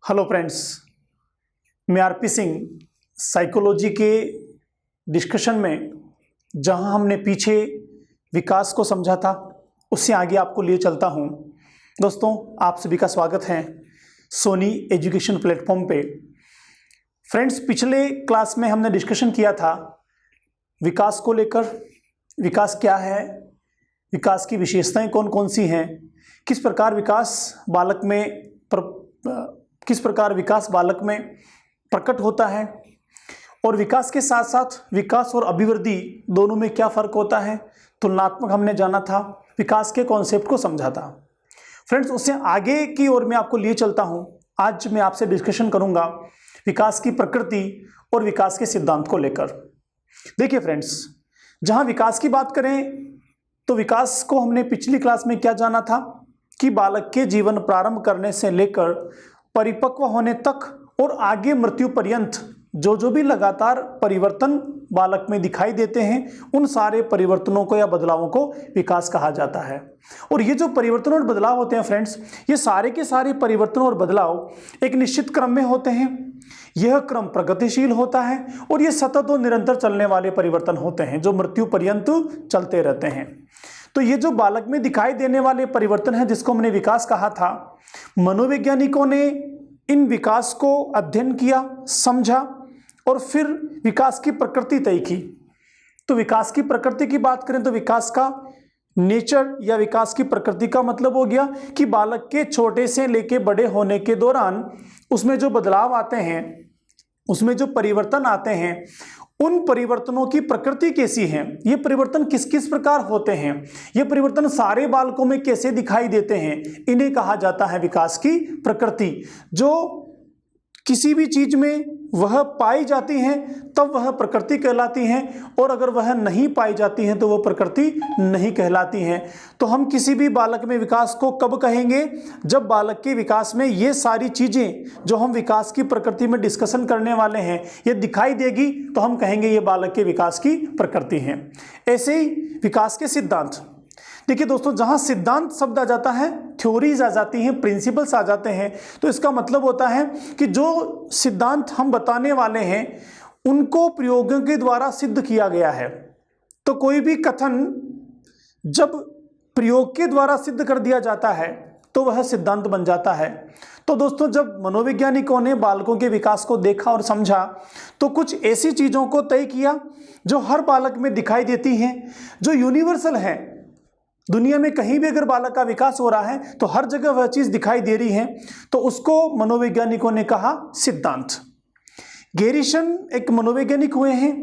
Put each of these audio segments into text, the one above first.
Hello friends, मैं RP Singh psychology के discussion में जहां हमने पीछे विकास को समझा था उससे आगे आपको लिए चलता हूं। दोस्तों, आप सभी का स्वागत है सोनी एजुकेशन प्लेटफॉर्म पे। फ्रेंड्स, पिछले क्लास में हमने डिस्कशन किया था विकास को लेकर। विकास क्या है, विकास की विशेषताएं कौन कौन सी हैं, किस प्रकार विकास बालक में प्रकट होता है, और विकास के साथ साथ विकास और अभिवृद्धि दोनों में क्या फ़र्क होता है, तुलनात्मक हमने जाना था, विकास के कॉन्सेप्ट को समझा था। फ्रेंड्स, उससे आगे की ओर मैं आपको लिए चलता हूं। आज मैं आपसे डिस्कशन करूंगा विकास की प्रकृति और विकास के सिद्धांत को लेकर। देखिए फ्रेंड्स, जहां विकास की बात करें तो विकास को हमने पिछली क्लास में क्या जाना था कि बालक के जीवन प्रारंभ करने से लेकर परिपक्व होने तक और आगे मृत्यु पर्यंत जो भी लगातार परिवर्तन बालक में दिखाई देते हैं, उन सारे परिवर्तनों को या बदलावों को विकास कहा जाता है। और ये जो परिवर्तन और बदलाव होते हैं फ्रेंड्स, ये सारे के सारे परिवर्तन और बदलाव एक निश्चित क्रम में होते हैं। यह क्रम प्रगतिशील होता है और ये सतत और निरंतर चलने वाले परिवर्तन होते हैं जो मृत्यु पर्यंत चलते रहते हैं। तो ये जो बालक में दिखाई देने वाले परिवर्तन है जिसको हमने विकास कहा था, मनोवैज्ञानिकों ने इन विकास को अध्ययन किया, समझा और फिर विकास की प्रकृति तय की। तो विकास की प्रकृति की बात करें तो विकास का नेचर या विकास की प्रकृति का मतलब हो गया कि बालक के छोटे से लेके बड़े होने के दौरान उसमें जो बदलाव आते हैं, उसमें जो परिवर्तन आते हैं, उन परिवर्तनों की प्रकृति कैसी है, ये परिवर्तन किस किस प्रकार होते हैं, ये परिवर्तन सारे बालकों में कैसे दिखाई देते हैं, इन्हें कहा जाता है विकास की प्रकृति। जो किसी भी चीज में वह पाई जाती हैं तब वह प्रकृति कहलाती हैं, और अगर वह नहीं पाई जाती हैं तो वह प्रकृति नहीं कहलाती हैं। तो हम किसी भी बालक में विकास को कब कहेंगे? जब बालक के विकास में ये सारी चीजें जो हम विकास की प्रकृति में डिस्कशन करने वाले हैं ये दिखाई देगी तो हम कहेंगे ये बालक के विकास की प्रकृति है। ऐसे ही विकास के सिद्धांत। देखिए दोस्तों, जहां सिद्धांत शब्द आ जाता है, थ्योरीज आ जाती हैं, प्रिंसिपल्स आ जाते हैं, तो इसका मतलब होता है कि जो सिद्धांत हम बताने वाले हैं उनको प्रयोगों के द्वारा सिद्ध किया गया है। तो कोई भी कथन जब प्रयोग के द्वारा सिद्ध कर दिया जाता है तो वह सिद्धांत बन जाता है। तो दोस्तों, जब मनोवैज्ञानिकों ने बालकों के विकास को देखा और समझा तो कुछ ऐसी चीजों को तय किया जो हर बालक में दिखाई देती हैं, जो यूनिवर्सल है। दुनिया में कहीं भी अगर बालक का विकास हो रहा है तो हर जगह वह चीज दिखाई दे रही है, तो उसको मनोवैज्ञानिकों ने कहा सिद्धांत। गेरिसन एक मनोवैज्ञानिक हुए हैं।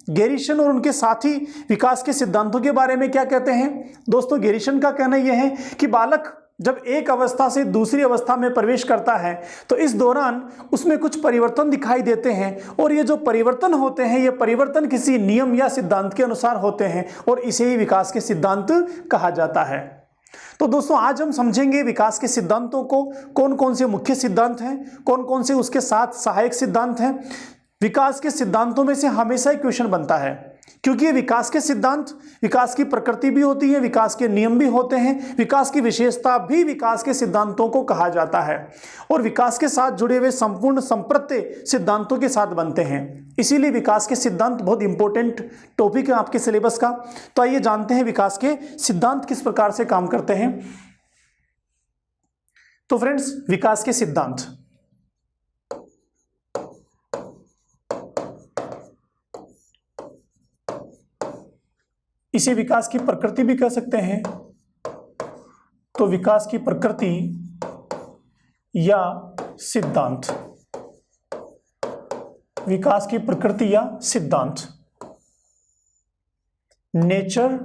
गेरिसन और उनके साथी विकास के सिद्धांतों के बारे में क्या कहते हैं? दोस्तों, गेरिसन का कहना यह है कि बालक जब एक अवस्था से दूसरी अवस्था में प्रवेश करता है तो इस दौरान उसमें कुछ परिवर्तन दिखाई देते हैं, और ये जो परिवर्तन होते हैं ये परिवर्तन किसी नियम या सिद्धांत के अनुसार होते हैं, और इसे ही विकास के सिद्धांत कहा जाता है। तो दोस्तों, आज हम समझेंगे विकास के सिद्धांतों को, कौन कौन से मुख्य सिद्धांत हैं, कौन कौन से उसके साथ सहायक सिद्धांत हैं। विकास के सिद्धांतों में से हमेशा ही क्वेश्चन बनता है, क्योंकि ये विकास के सिद्धांत विकास की प्रकृति भी होती है, विकास के नियम भी होते हैं, विकास की विशेषता भी विकास के सिद्धांतों को कहा जाता है, और विकास के साथ जुड़े हुए संपूर्ण संप्रत्य सिद्धांतों के साथ बनते हैं। इसीलिए विकास के सिद्धांत बहुत इंपॉर्टेंट टॉपिक है आपके सिलेबस का। तो आइए जानते हैं विकास के सिद्धांत किस प्रकार से काम करते हैं। तो फ्रेंड्स, विकास के सिद्धांत, इसे विकास की प्रकृति भी कह सकते हैं। तो विकास की प्रकृति या सिद्धांत, विकास की प्रकृति या सिद्धांत, nature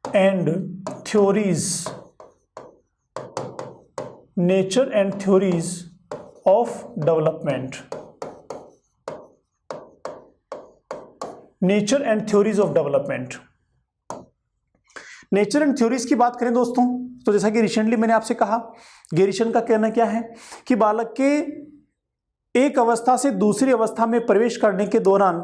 and theories, nature and theories of development, nature and theories of development. Nature and theories की बात करें दोस्तों, तो जैसा कि रिसेंटली मैंने आपसे कहा, गेरिसन का कहना क्या है कि बालक के एक अवस्था से दूसरी अवस्था में प्रवेश करने के दौरान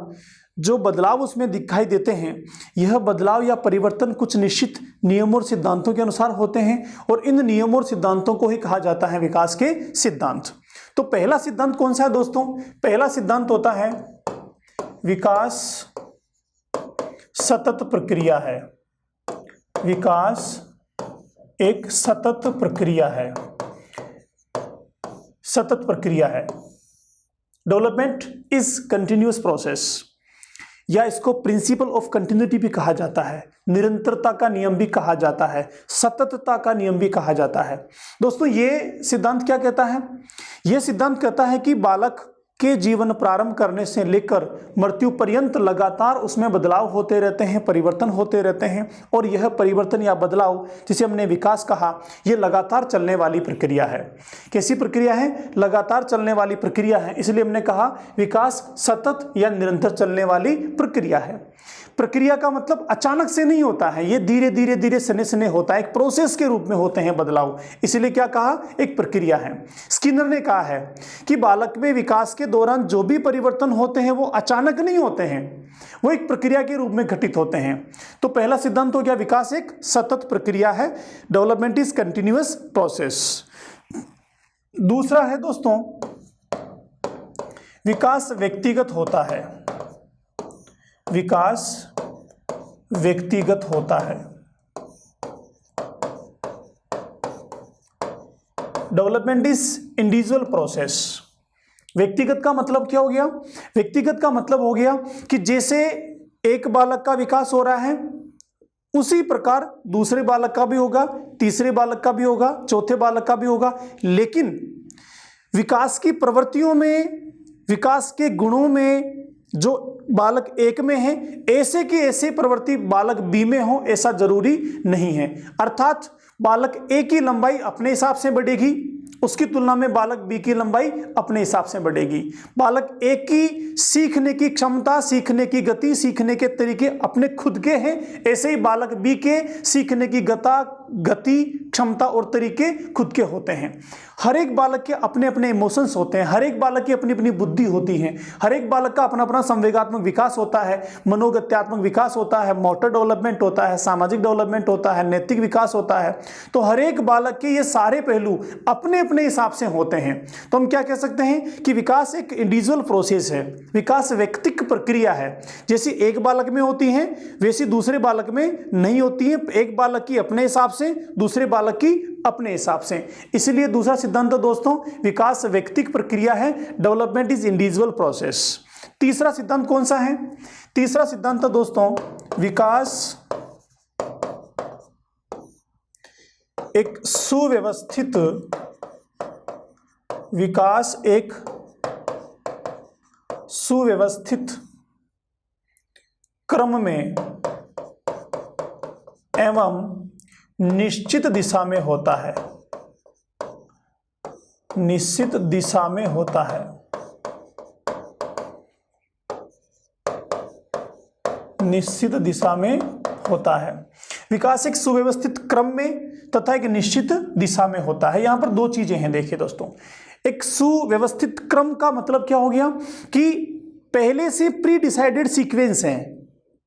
जो बदलाव उसमें दिखाई देते हैं, यह बदलाव या परिवर्तन कुछ निश्चित नियमों और सिद्धांतों के अनुसार होते हैं और इन नियमों और सिद्धांतों को ही कहा जाता है विकास के सिद्धांत। तो पहला सिद्धांत कौन सा है दोस्तों? पहला सिद्धांत होता है विकास सतत प्रक्रिया है। विकास एक सतत प्रक्रिया है, सतत प्रक्रिया है। डेवलपमेंट इज कंटिन्यूअस प्रोसेस, या इसको प्रिंसिपल ऑफ कंटिन्यूटी भी कहा जाता है, निरंतरता का नियम भी कहा जाता है, सततता का नियम भी कहा जाता है। दोस्तों ये सिद्धांत क्या कहता है? यह सिद्धांत कहता है कि बालक के जीवन प्रारंभ करने से लेकर मृत्यु पर्यंत लगातार उसमें बदलाव होते रहते हैं, परिवर्तन होते रहते हैं, और यह परिवर्तन या बदलाव जिसे हमने विकास कहा, यह लगातार चलने वाली प्रक्रिया है। कैसी प्रक्रिया है? लगातार चलने वाली प्रक्रिया है। इसलिए हमने कहा विकास सतत या निरंतर चलने वाली प्रक्रिया है। प्रक्रिया का मतलब अचानक से नहीं होता है, ये धीरे धीरे धीरे सने सने होता है, एक प्रोसेस के रूप में होते हैं बदलाव, इसलिए क्या कहा? एक प्रक्रिया है। स्किनर ने कहा है कि बालक में विकास के दौरान जो भी परिवर्तन होते हैं वो अचानक नहीं होते हैं, वो एक प्रक्रिया के रूप में घटित होते हैं। तो पहला सिद्धांत हो गया विकास एक सतत प्रक्रिया है, डेवलपमेंट इज कंटिन्यूअस प्रोसेस। दूसरा है दोस्तों विकास व्यक्तिगत होता है। विकास व्यक्तिगत होता है। Development is individual process. व्यक्तिगत का मतलब क्या हो गया? व्यक्तिगत का मतलब हो गया कि जैसे एक बालक का विकास हो रहा है उसी प्रकार दूसरे बालक का भी होगा, तीसरे बालक का भी होगा, चौथे बालक का भी होगा, लेकिन विकास की प्रवृत्तियों में, विकास के गुणों में जो बालक एक में है ऐसे की ऐसे प्रवृत्ति बालक बी में हो ऐसा जरूरी नहीं है। अर्थात बालक ए की लंबाई अपने हिसाब से बढ़ेगी, उसकी तुलना में बालक बी की लंबाई अपने हिसाब से बढ़ेगी। बालक ए की सीखने की क्षमता, सीखने की गति, सीखने के तरीके अपने खुद के हैं, ऐसे ही बालक बी के सीखने की गति, क्षमता और तरीके खुद के होते हैं। हर एक बालक के अपने अपने इमोशंस होते हैं, हर एक बालक की अपनी अपनी बुद्धि होती है, हर एक बालक का अपना अपना संवेगात्मक विकास होता है, मनोगत्यात्मक विकास होता है, मोटर डेवलपमेंट होता है, सामाजिक डेवलपमेंट होता है, नैतिक विकास होता है। तो हर एक बालक के ये सारे पहलू अपने अपने हिसाब से होते हैं। तो हम क्या कह सकते हैं कि विकास एक इंडिविजुअल प्रोसेस है, विकास व्यक्तिक प्रक्रिया है। जैसी एक बालक में होती है वैसी दूसरे बालक में नहीं होती है, एक बालक की अपने हिसाब से, दूसरे बालक की अपने हिसाब से। इसलिए दूसरा सिद्धांत दोस्तों विकास व्यक्तिक प्रक्रिया है, डेवलपमेंट इज इंडिविजुअल प्रोसेस। तीसरा सिद्धांत कौन सा है? तीसरा सिद्धांत दोस्तों विकास एक सुव्यवस्थित, विकास एक सुव्यवस्थित क्रम में एवं निश्चित दिशा में होता है। निश्चित दिशा में होता है। निश्चित दिशा में होता है। विकास एक सुव्यवस्थित क्रम में तथा एक निश्चित दिशा में होता है। यहां पर दो चीजें हैं, देखिए दोस्तों। एक सुव्यवस्थित क्रम का मतलब क्या हो गया कि पहले से प्री डिसाइडेड सीक्वेंस है,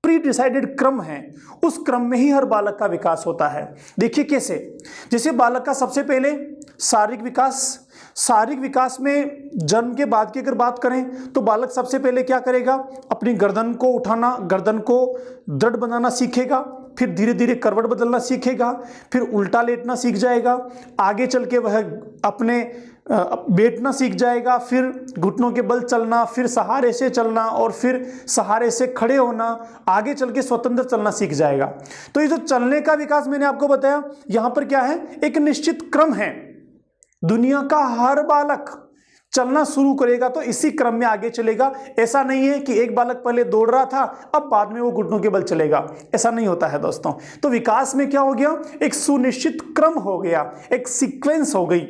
प्री डिसाइडेड क्रम है, उस क्रम में ही हर बालक का विकास होता है। देखिए कैसे, जैसे बालक का सबसे पहले शारीरिक विकास, शारीरिक विकास में जन्म के बाद की अगर बात करें तो बालक सबसे पहले क्या करेगा? अपनी गर्दन को उठाना, गर्दन को दृढ़ बनाना सीखेगा, फिर धीरे धीरे करवट बदलना सीखेगा, फिर उल्टा लेटना सीख जाएगा, आगे चल के वह अपने बैठना सीख जाएगा, फिर घुटनों के बल चलना, फिर सहारे से चलना और फिर सहारे से खड़े होना, आगे चल के स्वतंत्र चलना सीख जाएगा। तो ये जो चलने का विकास मैंने आपको बताया, यहां पर क्या है? एक निश्चित क्रम है। दुनिया का हर बालक चलना शुरू करेगा तो इसी क्रम में आगे चलेगा। ऐसा नहीं है कि एक बालक पहले दौड़ रहा था अब बाद में वो घुटनों के बल चलेगा, ऐसा नहीं होता है दोस्तों। तो विकास में क्या हो गया? एक सुनिश्चित क्रम हो गया, एक सीक्वेंस हो गई।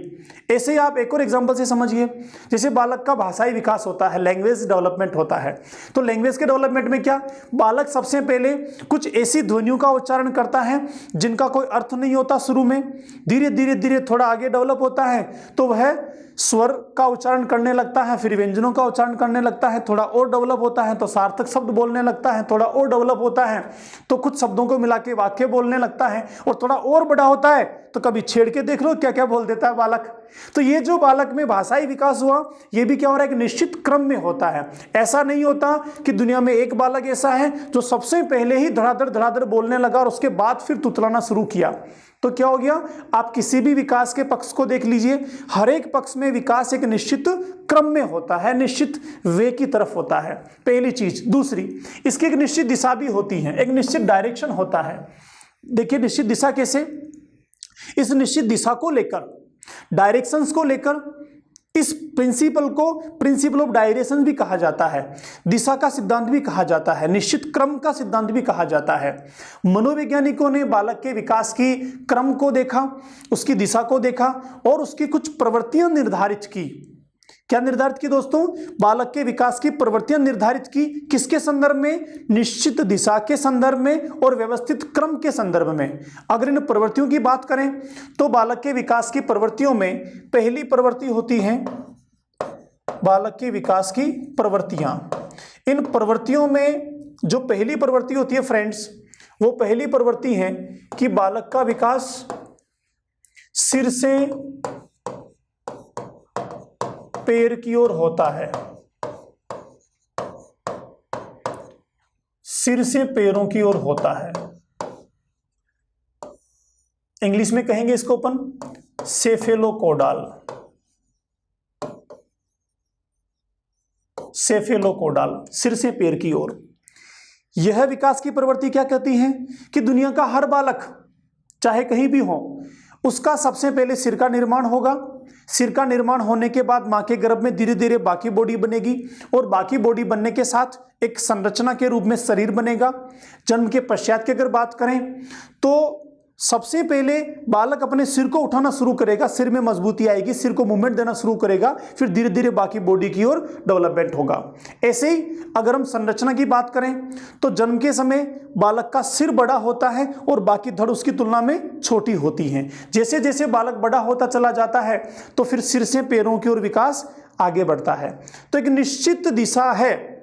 ऐसे ही आप एक और एग्जांपल से समझिए, जैसे बालक का भाषाई विकास होता है, लैंग्वेज डेवलपमेंट होता है। तो लैंग्वेज के डेवलपमेंट में क्या, बालक सबसे पहले कुछ ऐसी ध्वनियों का उच्चारण करता है जिनका कोई अर्थ नहीं होता शुरू में, धीरे धीरे धीरे थोड़ा आगे डेवलप होता है तो वह स्वर का उच्चारण करने लगता है, फिर व्यंजनों का उच्चारण करने लगता है, थोड़ा और डेवलप होता है तो सार्थक शब्द बोलने लगता है, थोड़ा और डेवलप होता है तो कुछ शब्दों को मिला के वाक्य बोलने लगता है, और थोड़ा और बड़ा होता है तो कभी छेड़ के देख लो क्या क्या बोल देता है बालक। तो ये जो बालक में भाषाई विकास हुआ, ये भी क्या हो रहा है, एक निश्चित क्रम में होता है। ऐसा नहीं होता कि दुनिया में एक बालक ऐसा है जो सबसे पहले ही धड़ाधड़ बोलने लगा और उसके बाद फिर तुतलाना शुरू किया। तो क्या हो गया, आप किसी भी विकास के पक्ष को देख लीजिए, हर एक पक्ष में विकास एक निश्चित क्रम में होता है, निश्चित वे की तरफ होता है, पहली चीज। दूसरी, इसकी एक निश्चित दिशा भी होती है, एक निश्चित डायरेक्शन होता है। देखिए निश्चित दिशा कैसे, इस निश्चित दिशा को लेकर, डायरेक्शंस को लेकर, इस प्रिंसिपल को प्रिंसिपल ऑफ डायरेक्शन भी कहा जाता है, दिशा का सिद्धांत भी कहा जाता है, निश्चित क्रम का सिद्धांत भी कहा जाता है। मनोवैज्ञानिकों ने बालक के विकास की क्रम को देखा, उसकी दिशा को देखा और उसकी कुछ प्रवृत्तियां निर्धारित की। क्या निर्धारित की दोस्तों, बालक के विकास की प्रवृत्तियां निर्धारित की, किसके संदर्भ में, निश्चित दिशा के संदर्भ में और व्यवस्थित क्रम के संदर्भ में। अगर इन प्रवृत्तियों की बात करें तो बालक के विकास की प्रवृत्तियों में पहली प्रवृत्ति होती है बालक के विकास की प्रवृत्तियां। इन प्रवृत्तियों में जो पहली प्रवृत्ति होती है फ्रेंड्स, वो पहली प्रवृत्ति है कि बालक का विकास सिर से पैर की ओर होता है, सिर से पैरों की ओर होता है। इंग्लिश में कहेंगे इसको अपन सेफेलोकोडाल, सेफेलोकोडाल, सिर से पैर की ओर। यह विकास की प्रवृत्ति क्या कहती है कि दुनिया का हर बालक चाहे कहीं भी हो, उसका सबसे पहले सिर का निर्माण होगा, सिर का निर्माण होने के बाद मां के गर्भ में धीरे धीरे बाकी बॉडी बनेगी और बाकी बॉडी बनने के साथ एक संरचना के रूप में शरीर बनेगा। जन्म के पश्चात की अगर बात करें तो सबसे पहले बालक अपने सिर को उठाना शुरू करेगा, सिर में मजबूती आएगी, सिर को मूवमेंट देना शुरू करेगा, फिर धीरे धीरे बाकी बॉडी की ओर डेवलपमेंट होगा। ऐसे ही अगर हम संरचना की बात करें तो जन्म के समय बालक का सिर बड़ा होता है और बाकी धड़ उसकी तुलना में छोटी होती हैं। जैसे जैसे बालक बड़ा होता चला जाता है तो फिर सिर से पैरों की ओर विकास आगे बढ़ता है। तो एक निश्चित दिशा है,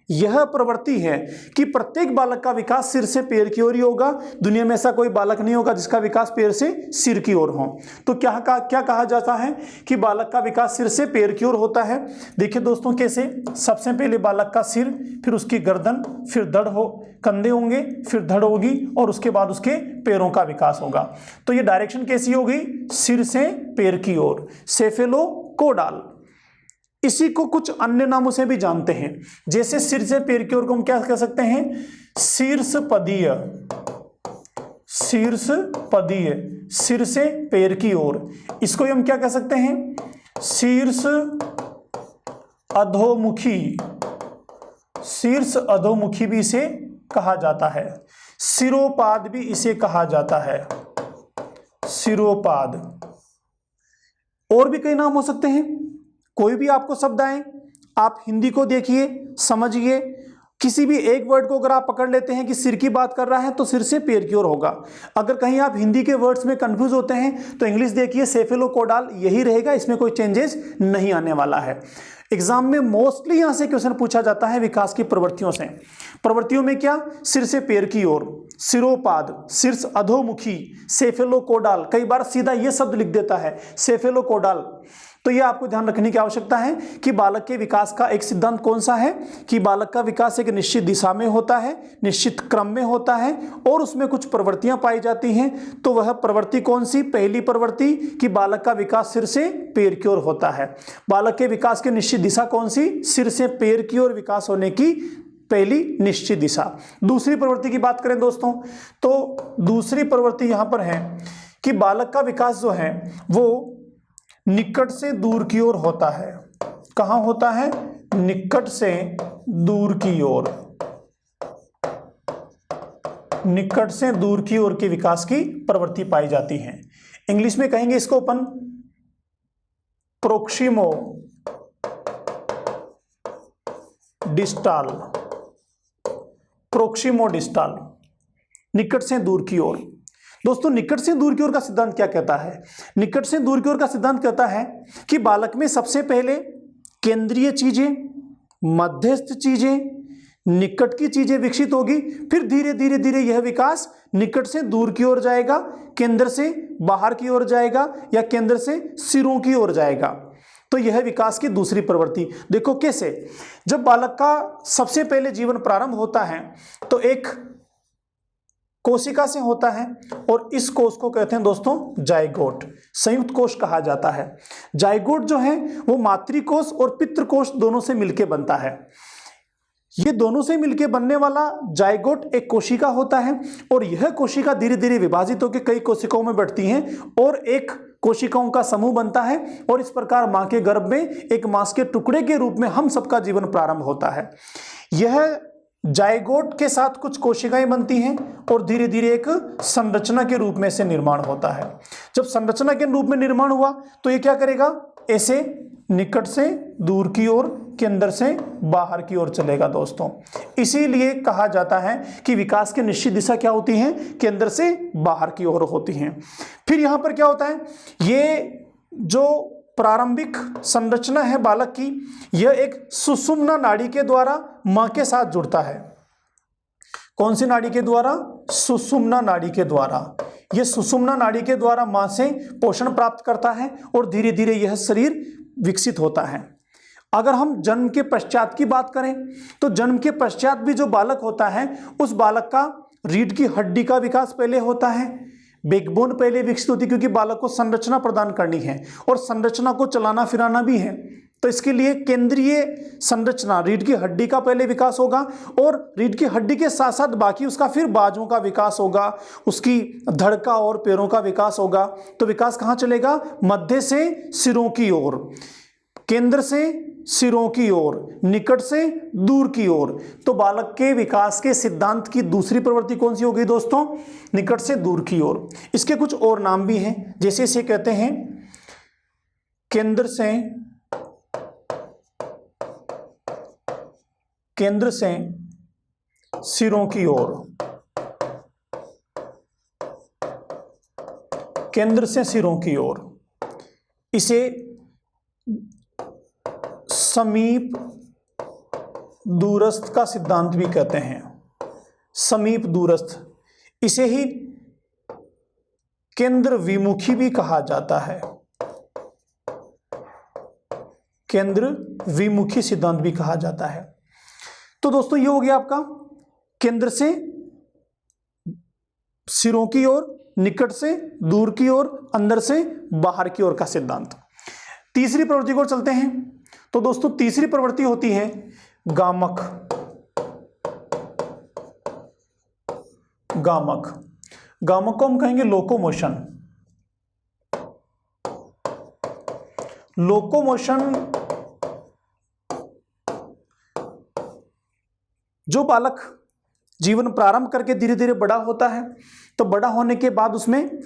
यह प्रवृत्ति है कि प्रत्येक बालक का विकास सिर से पैर की ओर ही होगा। दुनिया में ऐसा कोई बालक नहीं होगा जिसका विकास पैर से सिर की ओर हो। तो क्या कहा जाता है कि बालक का विकास सिर से पैर की ओर होता है। देखिए दोस्तों कैसे, सबसे पहले बालक का सिर, फिर उसकी गर्दन, फिर धड़ हो, कंधे होंगे, फिर धड़ होगी और उसके बाद उसके पैरों का विकास होगा। तो ये डायरेक्शन कैसी होगी, सिर से पैर की ओर, सेफेलोकोडाल। इसी को कुछ अन्य नामों से भी जानते हैं, जैसे सिर से पैर की ओर को हम क्या कह सकते हैं, शीर्षपदीय, शीर्षपदीय, सिर से पैर की ओर। इसको हम क्या कह सकते हैं, शीर्ष अधोमुखी, शीर्ष अधोमुखी भी इसे कहा जाता है। सिरोपाद भी इसे कहा जाता है, सिरोपाद। और भी कई नाम हो सकते हैं, कोई भी आपको शब्द आए, आप हिंदी को देखिए, समझिए, किसी भी एक वर्ड को अगर आप पकड़ लेते हैं कि सिर की बात कर रहा है तो सिर से पैर की ओर होगा। अगर कहीं आप हिंदी के वर्ड्स में कंफ्यूज होते हैं तो इंग्लिश देखिए, सेफेलोकोडाल यही रहेगा, इसमें कोई चेंजेस नहीं आने वाला है। एग्जाम में मोस्टली यहां से क्वेश्चन पूछा जाता है विकास की प्रवृत्तियों से। प्रवृत्तियों में क्या, सिर से पैर की ओर, सिरोपाद, शीर्ष अधोमुखी, सेफेलोकोडाल, कई बार सीधा ये शब्द लिख देता है सेफेलोकोडाल। तो ये आपको ध्यान रखने की आवश्यकता है कि बालक के विकास का एक सिद्धांत कौन सा है कि बालक का विकास एक निश्चित दिशा में होता है, निश्चित क्रम में होता है और उसमें कुछ प्रवृत्तियां पाई जाती हैं। तो वह प्रवृत्ति कौन सी, पहली प्रवृत्ति कि बालक का विकास सिर से पैर की ओर होता है। बालक के विकास की निश्चित दिशा कौन सी, सिर से पैर की ओर विकास होने की पहली निश्चित दिशा। दूसरी प्रवृत्ति की बात करें दोस्तों तो दूसरी प्रवृत्ति यहां पर है कि बालक का विकास जो है वो निकट से दूर की ओर होता है। कहां होता है, निकट से दूर की ओर, निकट से दूर की ओर के विकास की प्रवृत्ति पाई जाती है। इंग्लिश में कहेंगे इसको अपन प्रोक्सिमो डिस्टाल, प्रोक्सिमो डिस्टाल, निकट से दूर की ओर। दोस्तों निकट से दूर की ओर का सिद्धांत क्या कहता है? निकट से दूर की ओर का सिद्धांत कहता है कि बालक में सबसे पहले केंद्रीय चीजें, मध्यस्थ चीजें, निकट की चीजें विकसित होगी, फिर धीरे धीरे धीरे यह विकास निकट से दूर की ओर जाएगा, केंद्र से बाहर की ओर जाएगा या केंद्र से सिरों की ओर जाएगा। तो यह विकास की दूसरी प्रवृत्ति। देखो कैसे, जब बालक का सबसे पहले जीवन प्रारंभ होता है तो एक कोशिका से होता है और इस कोश को कहते हैं दोस्तों जाइगोट, संयुक्त कोश कहा जाता है। जाइगोट जो है वो मातृकोश और पितृकोश दोनों से मिलकर बनता है। ये दोनों से मिलकर बनने वाला जाइगोट एक कोशिका होता है और यह कोशिका धीरे धीरे विभाजित होकर कई कोशिकाओं में बढ़ती हैं और एक कोशिकाओं का समूह बनता है और इस प्रकार मां के गर्भ में एक मांस के टुकड़े के रूप में हम सबका जीवन प्रारंभ होता है। यह जाइगोट के साथ कुछ कोशिकाएं बनती हैं और धीरे धीरे एक संरचना के रूप में से निर्माण होता है। जब संरचना के रूप में निर्माण हुआ तो ये क्या करेगा, ऐसे निकट से दूर की ओर, केंद्र से बाहर की ओर चलेगा दोस्तों। इसीलिए कहा जाता है कि विकास की निश्चित दिशा क्या होती है, केंद्र से बाहर की ओर होती है। फिर यहां पर क्या होता है, ये जो प्रारंभिक संरचना है बालक की, यह एक सुषुम्ना नाड़ी के द्वारा मां के साथ जुड़ता है। कौन सी नाड़ी के द्वारा? सुषुम्ना नाड़ी के द्वारा। यह सुषुम्ना नाड़ी के द्वारा मां से पोषण प्राप्त करता है और धीरे धीरे यह शरीर विकसित होता है। अगर हम जन्म के पश्चात की बात करें तो जन्म के पश्चात भी जो बालक होता है उस बालक का रीढ़ की हड्डी का विकास पहले होता है, बैकबोन पहले विकसित होती है, क्योंकि बालक को संरचना प्रदान करनी है और संरचना को चलाना फिराना भी है। तो इसके लिए केंद्रीय संरचना रीढ़ की हड्डी का पहले विकास होगा और रीढ़ की हड्डी के साथ साथ बाकी उसका फिर बाजों का विकास होगा, उसकी धड़ का और पैरों का विकास होगा। तो विकास कहाँ चलेगा? मध्य से सिरों की ओर, केंद्र से सिरों की ओर, निकट से दूर की ओर। तो बालक के विकास के सिद्धांत की दूसरी प्रवृत्ति कौन सी हो गई दोस्तों? निकट से दूर की ओर। इसके कुछ और नाम भी हैं, जैसे इसे कहते हैं केंद्र से सिरों की ओर, केंद्र से सिरों की ओर। इसे समीप दूरस्थ का सिद्धांत भी कहते हैं, समीप दूरस्थ। इसे ही केंद्र विमुखी भी कहा जाता है, केंद्र विमुखी सिद्धांत भी कहा जाता है। तो दोस्तों ये हो गया आपका केंद्र से सिरों की ओर, निकट से दूर की ओर, अंदर से बाहर की ओर का सिद्धांत। तीसरी प्रवृत्ति को चलते हैं। तो दोस्तों तीसरी प्रवृत्ति होती है गामक। गामक गामक को हम कहेंगे लोकोमोशन। लोकोमोशन जो बालक जीवन प्रारंभ करके धीरे धीरे बड़ा होता है तो बड़ा होने के बाद उसमें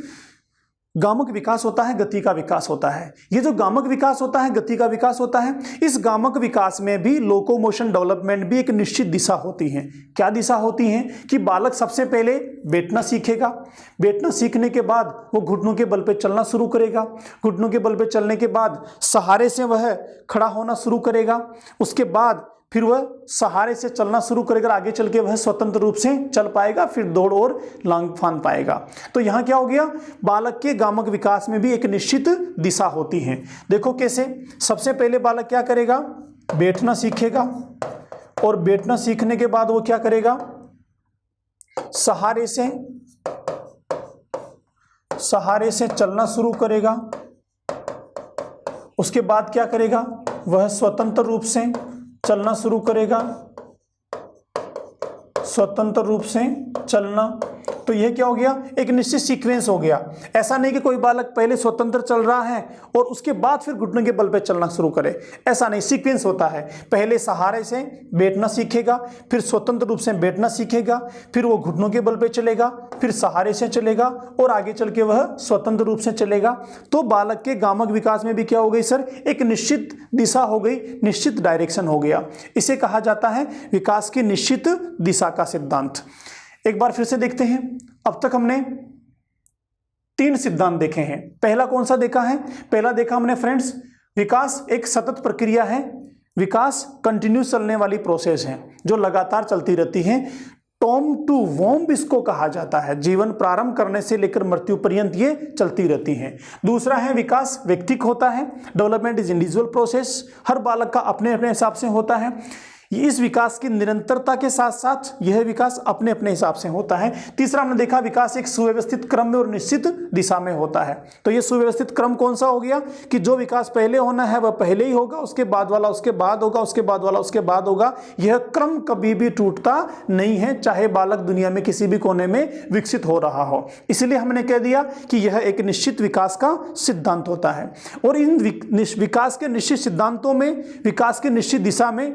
गामक विकास होता है, गति का विकास होता है। ये जो गामक विकास होता है, गति का विकास होता है, इस गामक विकास में भी लोकोमोशन डेवलपमेंट भी एक निश्चित दिशा होती है। क्या दिशा होती है कि बालक सबसे पहले बैठना सीखेगा, बैठना सीखने के बाद वो घुटनों के बल पे चलना शुरू करेगा, घुटनों के बल पे चलने के बाद सहारे से वह खड़ा होना शुरू करेगा, उसके बाद फिर वह सहारे से चलना शुरू करेगा, आगे चल के वह स्वतंत्र रूप से चल पाएगा, फिर दौड़ और लांग फांद पाएगा। तो यहाँ क्या हो गया, बालक के गामक विकास में भी एक निश्चित दिशा होती है। देखो कैसे, सबसे पहले बालक क्या करेगा, बैठना सीखेगा और बैठना सीखने के बाद वो क्या करेगा, सहारे से चलना शुरू करेगा। उसके बाद क्या करेगा, वह स्वतंत्र रूप से चलना शुरू करेगा, स्वतंत्र रूप से चलना। तो यह क्या हो गया, एक निश्चित सीक्वेंस हो गया। ऐसा नहीं कि कोई बालक पहले स्वतंत्र चल रहा है और उसके बाद फिर घुटनों के बल पे चलना शुरू करे, ऐसा नहीं, सीक्वेंस होता है। पहले सहारे से बैठना सीखेगा, फिर स्वतंत्र रूप से बैठना सीखेगा, फिर वो घुटनों के बल पे चलेगा, फिर सहारे से चलेगा और आगे चल के वह स्वतंत्र रूप से चलेगा। तो बालक के गामक विकास में भी क्या हो गई सर, एक निश्चित दिशा हो गई, निश्चित डायरेक्शन हो गया। इसे कहा जाता है विकास की निश्चित दिशा का सिद्धांत। एक बार फिर से देखते हैं। अब तक हमने 3 सिद्धांत देखे हैं। पहला कौन सा देखा है, पहला देखा हमने फ्रेंड्स, विकास एक सतत प्रक्रिया है, विकास कंटिन्यूस चलने वाली प्रोसेस है जो लगातार चलती रहती है। टॉम टू वॉम्ब इसको कहा जाता है, जीवन प्रारंभ करने से लेकर मृत्यु पर्यंत ये चलती रहती हैं। दूसरा है विकास व्यक्तिक होता है, डेवलपमेंट इज इंडिविजुअल प्रोसेस, हर बालक का अपने अपने हिसाब से होता है। इस विकास की निरंतरता के साथ साथ यह विकास अपने अपने हिसाब से होता है। तीसरा हमने देखा विकास एक सुव्यवस्थित क्रम में और निश्चित दिशा में होता है। तो यह सुव्यवस्थित क्रम कौन सा हो गया कि जो विकास पहले होना है वह पहले ही होगा, उसके बाद वाला उसके बाद होगा, उसके बाद वाला उसके बाद होगा। यह क्रम कभी भी टूटता नहीं है, चाहे बालक दुनिया में किसी भी कोने में विकसित हो रहा हो। इसलिए हमने कह दिया कि यह एक निश्चित विकास का सिद्धांत होता है। और इन विकास के निश्चित सिद्धांतों में, विकास की निश्चित दिशा में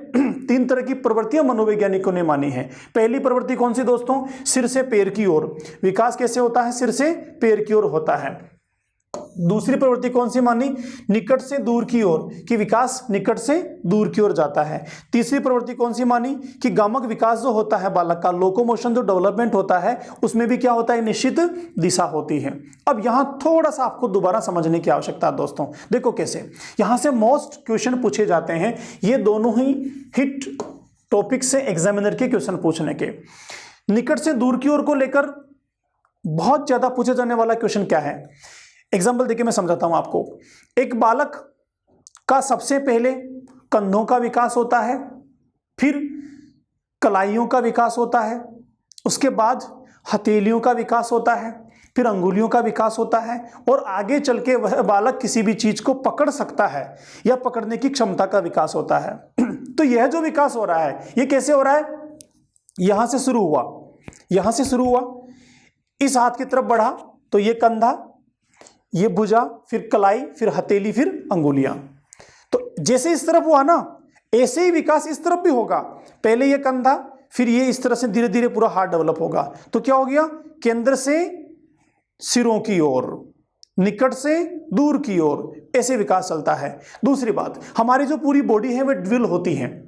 3 तरह की प्रवृत्तियां मनोवैज्ञानिकों ने मानी है। पहली प्रवृत्ति कौन सी दोस्तों, सिर से पैर की ओर। विकास कैसे होता है, सिर से पैर की ओर होता है। दूसरी प्रवृत्ति कौन सी मानी, निकट से दूर की ओर, कि विकास निकट से दूर की ओर जाता है। तीसरी प्रवृत्ति कौन सी मानी कि गामक विकास जो होता है बालक का, लोकोमोशन जो डेवलपमेंट होता है, उसमें भी क्या होता है, निश्चित दिशा होती है। अब यहां थोड़ा सा आपको दोबारा समझने की आवश्यकता है दोस्तों। देखो कैसे, यहां से मोस्ट क्वेश्चन पूछे जाते हैं, ये दोनों ही हिट टॉपिक से एग्जामिनर के क्वेश्चन पूछने के। निकट से दूर की ओर को लेकर बहुत ज्यादा पूछे जाने वाला क्वेश्चन क्या है, एग्जाम्पल देखिए मैं समझाता हूं आपको। एक बालक का सबसे पहले कंधों का विकास होता है, फिर कलाइयों का विकास होता है, उसके बाद हथेलियों का विकास होता है, फिर अंगुलियों का विकास होता है, और आगे चल के वह बालक किसी भी चीज को पकड़ सकता है या पकड़ने की क्षमता का विकास होता है। तो यह जो विकास हो रहा है ये कैसे हो रहा है, यहां से शुरू हुआ, यहां से शुरू हुआ, इस हाथ की तरफ बढ़ा तो ये कंधा, ये भुजा, फिर कलाई, फिर हथेली, फिर अंगुलियां। तो जैसे इस तरफ हुआ ना, ऐसे ही विकास इस तरफ भी होगा। पहले ये कंधा, फिर ये इस तरह से धीरे धीरे पूरा हाथ डेवलप होगा। तो क्या हो गया, केंद्र से सिरों की ओर, निकट से दूर की ओर, ऐसे विकास चलता है। दूसरी बात, हमारी जो पूरी बॉडी है वह ड्विल होती है।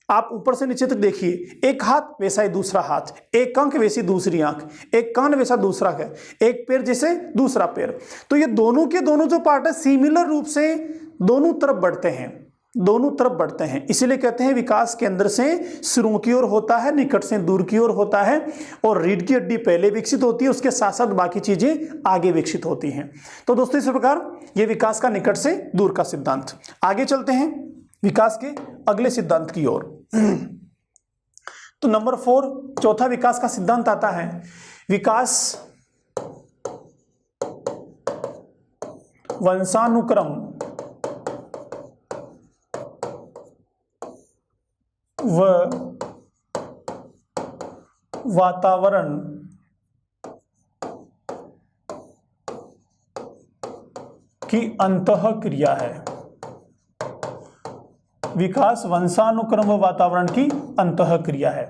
आप ऊपर से नीचे तक देखिए, एक हाथ वैसा ही दूसरा हाथ, एक आंख वैसी दूसरी आंख, एक कान वैसा दूसरा है, एक पैर जैसे दूसरा पैर। तो ये दोनों के दोनों जो पार्ट है सिमिलर रूप से दोनों तरफ बढ़ते हैं, दोनों तरफ बढ़ते हैं। इसीलिए कहते हैं विकास केंद्र से सिरों की ओर होता है, निकट से दूर की ओर होता है, और रीढ़ की हड्डी पहले विकसित होती है, उसके साथ साथ बाकी चीजें आगे विकसित होती हैं। तो दोस्तों इस प्रकार ये विकास का निकट से दूर का सिद्धांत। आगे चलते हैं विकास के अगले सिद्धांत की ओर। तो नंबर 4 चौथा विकास का सिद्धांत आता है, विकास वंशानुक्रम व वातावरण की अंतःक्रिया है। विकास वंशानुक्रम व वातावरण की अंतःक्रिया है।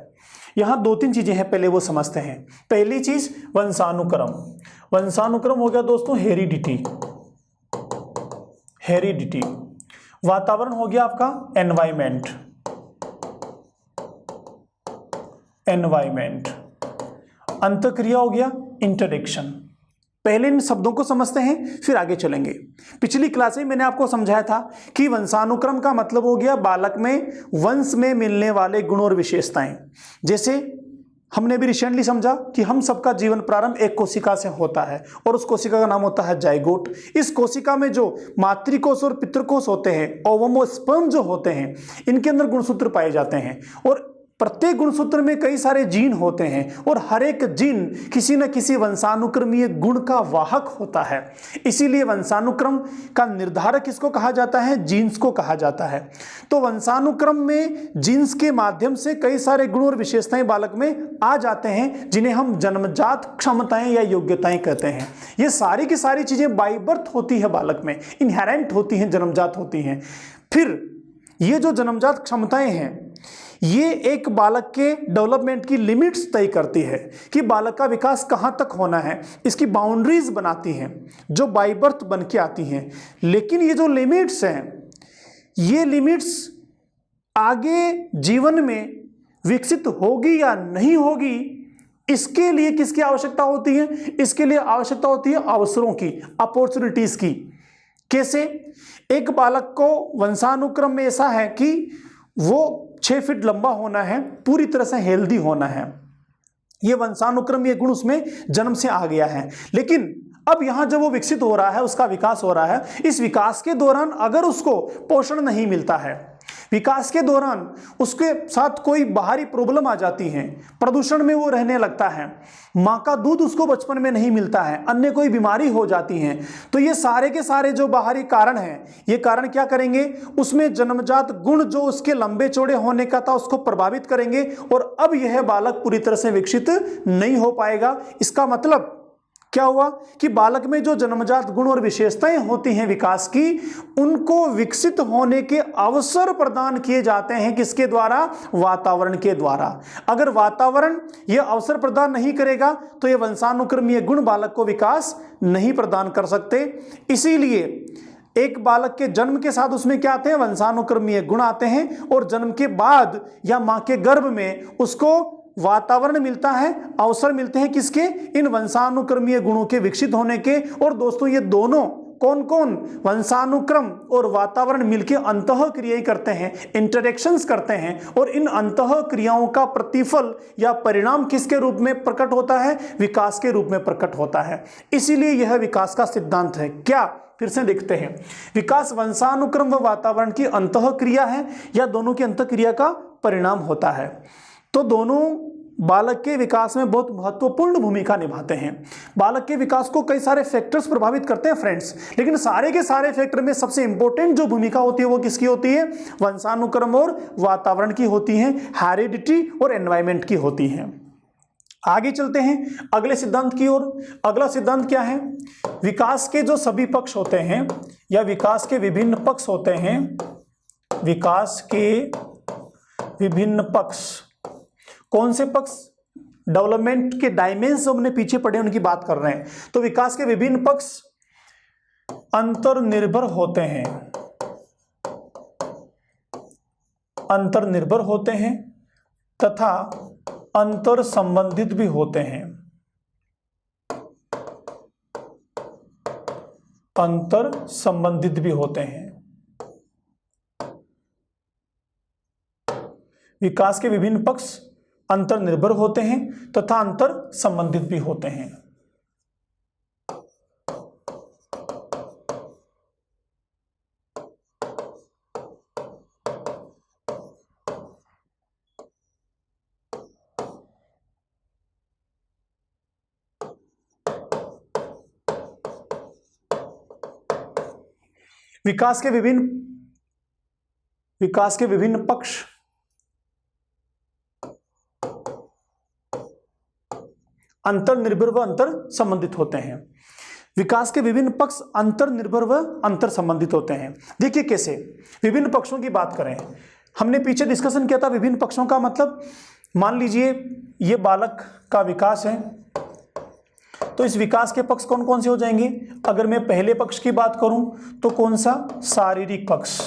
यहां 2-3 चीजें हैं, पहले वो समझते हैं। पहली चीज वंशानुक्रम, वंशानुक्रम हो गया दोस्तों हेरिडिटी, हेरिडिटी। वातावरण हो गया आपका एनवायरमेंट, एनवायरमेंट। अंतःक्रिया हो गया इंटरेक्शन। पहले इन शब्दों को समझते हैं फिर आगे चलेंगे। पिछली क्लास में मैंने आपको समझाया था कि वंशानुक्रम का मतलब हो गया बालक में वंश में मिलने वाले गुण और विशेषताएं। जैसे हमने भी रिसेंटली समझा कि हम सबका जीवन प्रारंभ एक कोशिका से होता है और उस कोशिका का नाम होता है जाइगोट। इस कोशिका में जो मातृकोष और पितृकोष होते हैं, ओवम और स्पर्म जो होते हैं, इनके अंदर गुणसूत्र पाए जाते हैं, और प्रत्येक गुणसूत्र में कई सारे जीन होते हैं और हर एक जीन किसी न किसी वंशानुक्रमीय गुण का वाहक होता है। इसीलिए वंशानुक्रम का निर्धारक किसको कहा जाता है? जीन्स को कहा जाता है। तो वंशानुक्रम में जीन्स के माध्यम से कई सारे गुण और विशेषताएं बालक में आ जाते हैं, जिन्हें हम जन्मजात क्षमताएं या योग्यताएं कहते हैं। ये सारी की सारी चीजें बाय बर्थ होती है बालक में, इनहेरेंट होती हैं, जन्मजात होती हैं। फिर ये जो जन्मजात क्षमताएं हैं, ये एक बालक के डेवलपमेंट की लिमिट्स तय करती है कि बालक का विकास कहाँ तक होना है। इसकी बाउंड्रीज बनाती हैं जो बाय बर्थ बन के आती हैं। लेकिन ये जो लिमिट्स हैं, ये लिमिट्स आगे जीवन में विकसित होगी या नहीं होगी, इसके लिए किसकी आवश्यकता होती है? इसके लिए आवश्यकता होती है अवसरों की, अपॉर्चुनिटीज की। कैसे? एक बालक को वंशानुक्रम में ऐसा है कि वो 6 फीट लंबा होना है, पूरी तरह से हेल्दी होना है। ये वंशानुक्रम, ये गुण उसमें जन्म से आ गया है। लेकिन अब यहां जब वो विकसित हो रहा है, उसका विकास हो रहा है, इस विकास के दौरान अगर उसको पोषण नहीं मिलता है, विकास के दौरान उसके साथ कोई बाहरी प्रॉब्लम आ जाती है, प्रदूषण में वो रहने लगता है, मां का दूध उसको बचपन में नहीं मिलता है, अन्य कोई बीमारी हो जाती है, तो ये सारे के सारे जो बाहरी कारण हैं, ये कारण क्या करेंगे? उसमें जन्मजात गुण जो उसके लंबे चौड़े होने का था उसको प्रभावित करेंगे और अब यह बालक पूरी तरह से विकसित नहीं हो पाएगा। इसका मतलब क्या हुआ कि बालक में जो जन्मजात गुण और विशेषताएं होती हैं विकास की, उनको विकसित होने के अवसर प्रदान किए जाते हैं। किसके द्वारा? वातावरण के द्वारा। अगर वातावरण यह अवसर प्रदान नहीं करेगा तो यह वंशानुक्रमीय गुण बालक को विकास नहीं प्रदान कर सकते। इसीलिए एक बालक के जन्म के साथ उसमें क्या आते हैं? वंशानुक्रमीय गुण आते हैं और जन्म के बाद या मां के गर्भ में उसको वातावरण मिलता है, अवसर मिलते हैं किसके? इन वंशानुक्रमीय गुणों के विकसित होने के। और दोस्तों, ये दोनों कौन कौन? वंशानुक्रम और वातावरण मिलकर अंतः क्रियाएं करते हैं, इंटरेक्शंस करते हैं, और इन अंतः क्रियाओं का प्रतिफल या परिणाम किसके रूप में प्रकट होता है? विकास के रूप में प्रकट होता है। इसीलिए यह विकास का सिद्धांत है। क्या? फिर से देखते हैं। विकास वंशानुक्रम व वातावरण की अंतः क्रिया है या दोनों की अंतः क्रिया का परिणाम होता है? तो दोनों बालक के विकास में बहुत महत्वपूर्ण भूमिका निभाते हैं। बालक के विकास को कई सारे फैक्टर्स प्रभावित करते हैं फ्रेंड्स, लेकिन सारे के सारे फैक्टर में सबसे इंपॉर्टेंट जो भूमिका होती है वो किसकी होती है? वंशानुक्रम और वातावरण की होती है, हेरिडिटी और एनवायरनमेंट की होती है। आगे चलते हैं अगले सिद्धांत की ओर। अगला सिद्धांत क्या है? विकास के जो सभी पक्ष होते हैं या विकास के विभिन्न पक्ष होते हैं, विकास के विभिन्न पक्ष, कौन से पक्ष? डेवलपमेंट के डायमेंशन हमने पीछे पढ़े उनकी बात कर रहे हैं। तो विकास के विभिन्न पक्ष अंतर्निर्भर होते हैं, अंतर्निर्भर होते हैं तथा अंतर संबंधित भी होते हैं, अंतर संबंधित भी होते हैं। विकास के विभिन्न पक्ष अंतर्निर्भर होते हैं तथा अंतर संबंधित भी होते हैं। विकास के विभिन्न पक्ष अंतर्निर्भर व अंतर संबंधित होते हैं। विकास के विभिन्न पक्ष अंतर्निर्भर व अंतर संबंधित होते हैं। देखिए कैसे। विभिन्न पक्षों की बात करें, हमने पीछे डिस्कशन किया था विभिन्न पक्षों का मतलब, मान लीजिए ये बालक का विकास है, तो इस विकास के पक्ष कौन कौन से हो जाएंगे? अगर मैं पहले पक्ष की बात करूं तो कौन सा? शारीरिक पक्ष,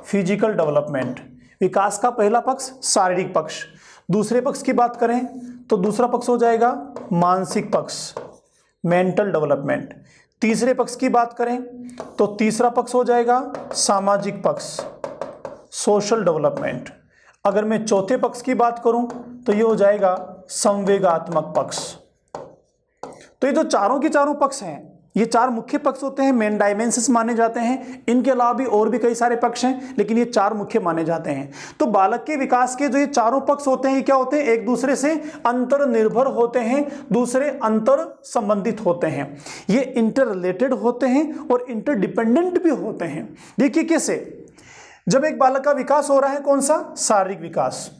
फिजिकल डेवलपमेंट। विकास का पहला पक्ष शारीरिक पक्ष। दूसरे पक्ष की बात करें तो दूसरा पक्ष हो जाएगा मानसिक पक्ष, मेंटल डेवलपमेंट। तीसरे पक्ष की बात करें तो तीसरा पक्ष हो जाएगा सामाजिक पक्ष, सोशल डेवलपमेंट। अगर मैं चौथे पक्ष की बात करूं तो ये हो जाएगा संवेगात्मक पक्ष। तो ये जो चारों के चारों पक्ष हैं, ये 4 मुख्य पक्ष होते हैं, मेन डायमेंशंस माने जाते हैं। इनके अलावा भी और भी कई सारे पक्ष हैं, लेकिन ये 4 मुख्य माने जाते हैं। तो बालक के विकास के जो ये चारों पक्ष होते हैं, ये क्या होते हैं? एक दूसरे से अंतर निर्भर होते हैं, दूसरे अंतर संबंधित होते हैं, ये इंटर रिलेटेड होते हैं और इंटरडिपेंडेंट भी होते हैं। देखिए कैसे, जब एक बालक का विकास हो रहा है, कौन सा? शारीरिक विकास,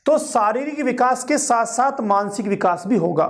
तो शारीरिक विकास के साथ साथ मानसिक विकास भी होगा।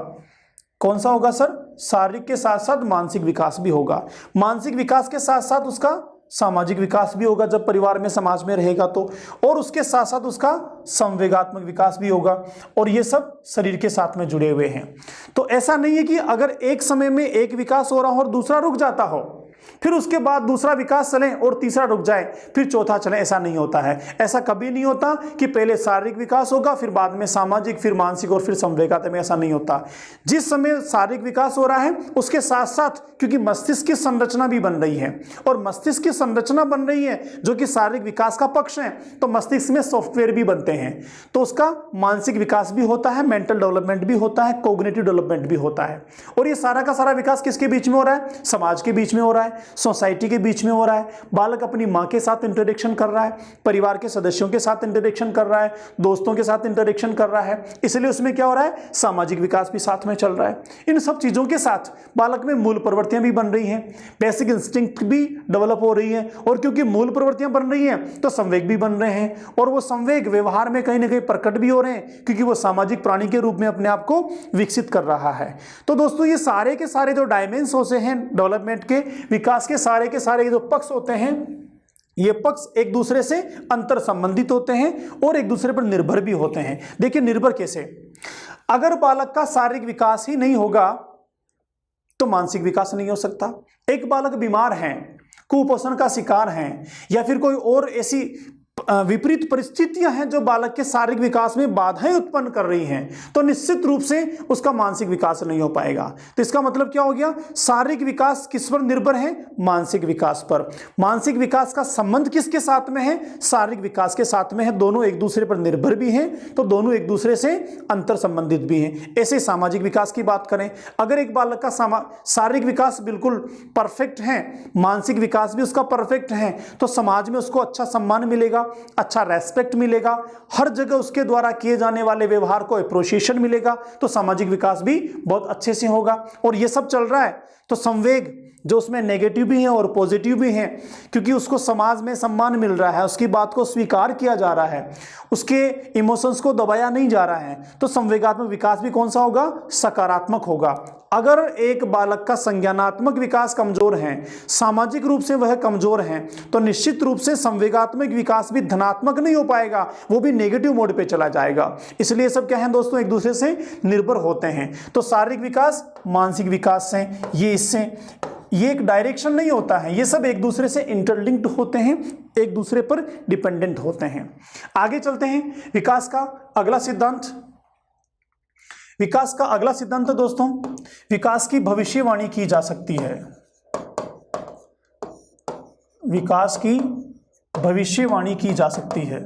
कौन सा होगा सर? शारीरिक के साथ साथ मानसिक विकास भी होगा। मानसिक विकास के साथ साथ उसका सामाजिक विकास भी होगा, जब परिवार में समाज में रहेगा तो, और उसके साथ साथ उसका संवेगात्मक विकास भी होगा, और ये सब शरीर के साथ में जुड़े हुए हैं। तो ऐसा नहीं है कि अगर एक समय में एक विकास हो रहा हो और दूसरा रुक जाता हो, फिर उसके बाद दूसरा विकास चले और तीसरा रुक जाए, फिर चौथा चले, ऐसा नहीं होता है। ऐसा कभी नहीं होता कि पहले शारीरिक विकास होगा, फिर बाद में सामाजिक, फिर मानसिक और फिर संवेगात्मक, ऐसा नहीं होता। जिस समय शारीरिक विकास हो रहा है उसके साथ साथ, क्योंकि मस्तिष्क की संरचना भी बन रही है, और मस्तिष्क की संरचना बन रही है जो कि शारीरिक विकास का पक्ष है, तो मस्तिष्क में सॉफ्टवेयर भी बनते हैं, तो उसका मानसिक विकास भी होता है, मेंटल डेवलपमेंट भी होता है, कॉग्निटिव डेवलपमेंट भी होता है। और ये सारा का सारा विकास किसके बीच में हो रहा है? समाज के बीच में हो रहा है, सोसाइटी के बीच में हो रहा है। बालक अपनी माँ के साथ इंटरेक्शन कर रहा है, परिवार के सदस्यों के साथ इंटरेक्शन कर रहा है, दोस्तों के साथ इंटरेक्शन कर रहा है, इसलिए उसमें क्या हो रहा है? सामाजिक विकास भी साथ में चल रहा है। इन सब चीजों के साथ बालक में मूल प्रवृत्तियां भी बन रही हैं, बेसिक इंस्टिंक्ट भी डेवलप हो रही है, और क्योंकि मूल प्रवृत्तियां बन रही हैं तो संवेग भी बन रहे हैं, और वो संवेग व्यवहार में कहीं ना कहीं प्रकट भी हो रहे हैं, क्योंकि वो सामाजिक प्राणी के रूप में अपने आप को विकसित कर रहा है। तो दोस्तों, ये सारे के सारे जो डायमेंशन होते हैं डेवलपमेंट के, विकास के सारे जो पक्ष होते हैं, ये पक्ष एक दूसरे से अंतर संबंधित होते हैं और एक दूसरे पर निर्भर भी होते हैं। देखिए निर्भर कैसे? अगर बालक का शारीरिक विकास ही नहीं होगा तो मानसिक विकास नहीं हो सकता। एक बालक बीमार है, कुपोषण का शिकार है, या फिर कोई और ऐसी विपरीत परिस्थितियां हैं जो बालक के शारीरिक विकास में बाधाएं उत्पन्न कर रही हैं, तो निश्चित रूप से उसका मानसिक विकास नहीं हो पाएगा। तो इसका मतलब क्या हो गया? शारीरिक विकास किस पर निर्भर है? मानसिक विकास पर। मानसिक विकास का संबंध किसके साथ में है? शारीरिक विकास के साथ में है। दोनों एक दूसरे पर निर्भर भी हैं, तो दोनों एक दूसरे से अंतर संबंधित भी हैं। ऐसे सामाजिक विकास की बात करें, अगर एक बालक का शारीरिक विकास बिल्कुल परफेक्ट है, मानसिक विकास भी उसका परफेक्ट है, तो समाज में उसको अच्छा सम्मान मिलेगा, अच्छा रेस्पेक्ट मिलेगा, हर जगह उसके द्वारा किए जाने वाले व्यवहार को अप्रिशिएशन मिलेगा, तो सामाजिक विकास भी बहुत अच्छे से होगा। और ये सब चल रहा है तो संवेग जो उसमें नेगेटिव भी है और पॉजिटिव भी है, क्योंकि उसको समाज में सम्मान मिल रहा है, उसकी बात को स्वीकार किया जा रहा है, उसके इमोशंस को दबाया नहीं जा रहा है, तो संवेगात्मक विकास भी कौन सा होगा? सकारात्मक होगा। अगर एक बालक का संज्ञानात्मक विकास कमजोर है, सामाजिक रूप से वह कमजोर है, तो निश्चित रूप से संवेगात्मक विकास भी धनात्मक नहीं हो पाएगा, वो भी नेगेटिव मोड पे चला जाएगा। इसलिए सब क्या है दोस्तों? एक दूसरे से निर्भर होते हैं। तो शारीरिक विकास मानसिक विकास से, ये एक डायरेक्शन नहीं होता है, ये सब एक दूसरे से इंटरलिंक्ड होते हैं, एक दूसरे पर डिपेंडेंट होते हैं। आगे चलते हैं। विकास का अगला सिद्धांत दोस्तों, विकास की भविष्यवाणी की जा सकती है। विकास की भविष्यवाणी की जा सकती है।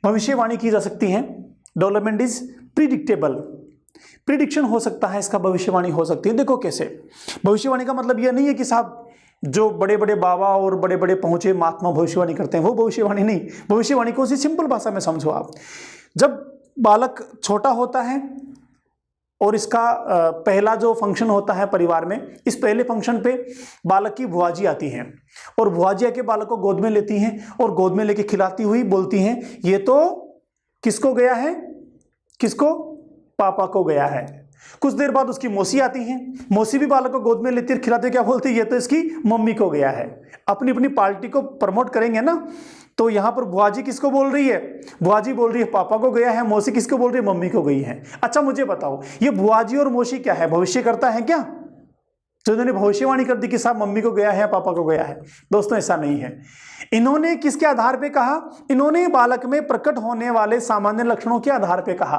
भविष्यवाणी की जा सकती है। डेवलपमेंट इज प्रिडिक्टेबल, प्रिडिक्शन हो सकता है, इसका भविष्यवाणी हो सकती है। देखो कैसे, भविष्यवाणी का मतलब यह नहीं है कि साहब जो बड़े बड़े बाबा और बड़े बड़े पहुंचे महात्मा भविष्यवाणी करते हैं, वो भविष्यवाणी नहीं। भविष्यवाणी को उसी सिंपल भाषा में समझो आप। जब बालक छोटा होता है और इसका पहला जो फंक्शन होता है परिवार में, इस पहले फंक्शन पे बालक की बुआजी आती हैं और बुआजी आके बालक को गोद में लेती हैं और गोद में लेके खिलाती हुई बोलती हैं, ये तो किसको गया है? किसको? पापा को गया है। कुछ देर बाद उसकी मौसी आती हैं, मौसी भी बालक को गोद में लेती है, खिलाते क्या बोलती है? ये तो इसकी मम्मी को गया है। अपनी अपनी पार्टी को प्रमोट करेंगे ना, तो यहां पर बुआजी किसको बोल रही है? बुआजी बोल रही है पापा को गया है, मौसी किसको बोल रही है? मम्मी को गई है। अच्छा मुझे बताओ, ये बुआजी और मौसी क्या है? भविष्य करता है क्या? तो इन्होंने भविष्यवाणी कर दी कि साहब मम्मी को गया है, पापा को गया है। दोस्तों ऐसा नहीं है। इन्होंने किसके आधार पे कहा? इन्होंने बालक में प्रकट होने वाले सामान्य लक्षणों के आधार पे कहा।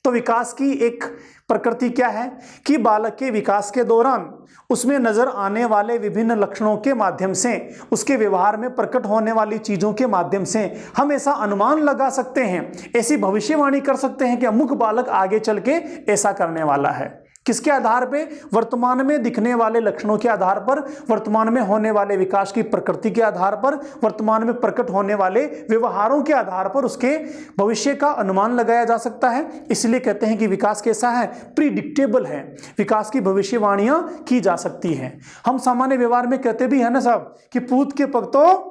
तो विकास की एक प्रकृति क्या है कि बालक के विकास के दौरान उसमें नजर आने वाले विभिन्न लक्षणों के माध्यम से, उसके व्यवहार में प्रकट होने वाली चीजों के माध्यम से हम ऐसा अनुमान लगा सकते हैं, ऐसी भविष्यवाणी कर सकते हैं कि अमुक बालक आगे चल के ऐसा करने वाला है। किसके आधार पे? वर्तमान में दिखने वाले लक्षणों के आधार पर, वर्तमान में होने वाले विकास की प्रकृति के आधार पर, वर्तमान में प्रकट होने वाले व्यवहारों के आधार पर उसके भविष्य का अनुमान लगाया जा सकता है। इसलिए कहते हैं कि विकास कैसा है? प्रिडिक्टेबल है। विकास की भविष्यवाणियां की जा सकती हैं। हम सामान्य व्यवहार में कहते भी है ना साहब कि पूत के पग तो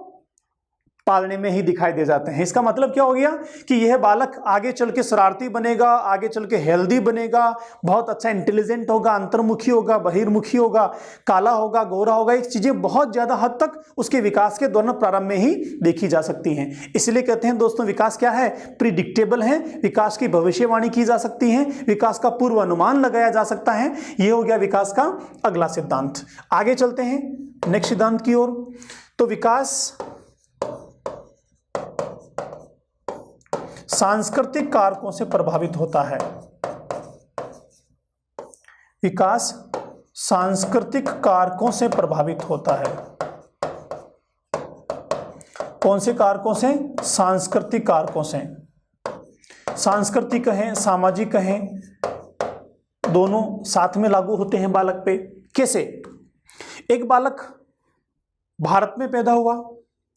पालने में ही दिखाई दे जाते हैं। इसका मतलब क्या हो गया कि यह बालक आगे चल के शरारती बनेगा, आगे चल के हेल्दी बनेगा, बहुत अच्छा इंटेलिजेंट होगा, अंतर्मुखी होगा, बहिर्मुखी होगा, काला होगा, गोरा होगा। ये चीजें बहुत ज्यादा हद तक उसके विकास के दौरान प्रारंभ में ही देखी जा सकती हैं। इसलिए कहते हैं दोस्तों विकास क्या है? प्रिडिक्टेबल है। विकास की भविष्यवाणी की जा सकती है, विकास का पूर्व अनुमान लगाया जा सकता है। यह हो गया विकास का अगला सिद्धांत। आगे चलते हैं नेक्स्ट सिद्धांत की ओर। तो विकास सांस्कृतिक कारकों से प्रभावित होता है। विकास सांस्कृतिक कारकों से प्रभावित होता है। कौन से कारकों से? सांस्कृतिक कारकों से। सांस्कृतिक कहें, सामाजिक कहें, दोनों साथ में लागू होते हैं बालक पे। कैसे? एक बालक भारत में पैदा हुआ,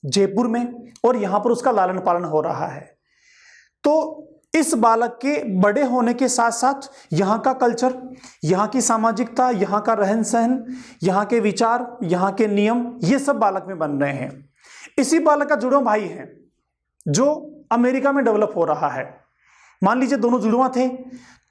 जयपुर में, और यहां पर उसका लालन पालन हो रहा है। तो इस बालक के बड़े होने के साथ साथ यहाँ का कल्चर, यहाँ की सामाजिकता, यहाँ का रहन सहन, यहाँ के विचार, यहाँ के नियम, ये सब बालक में बन रहे हैं। इसी बालक का जुड़वा भाई है जो अमेरिका में डेवलप हो रहा है। मान लीजिए दोनों जुड़वा थे,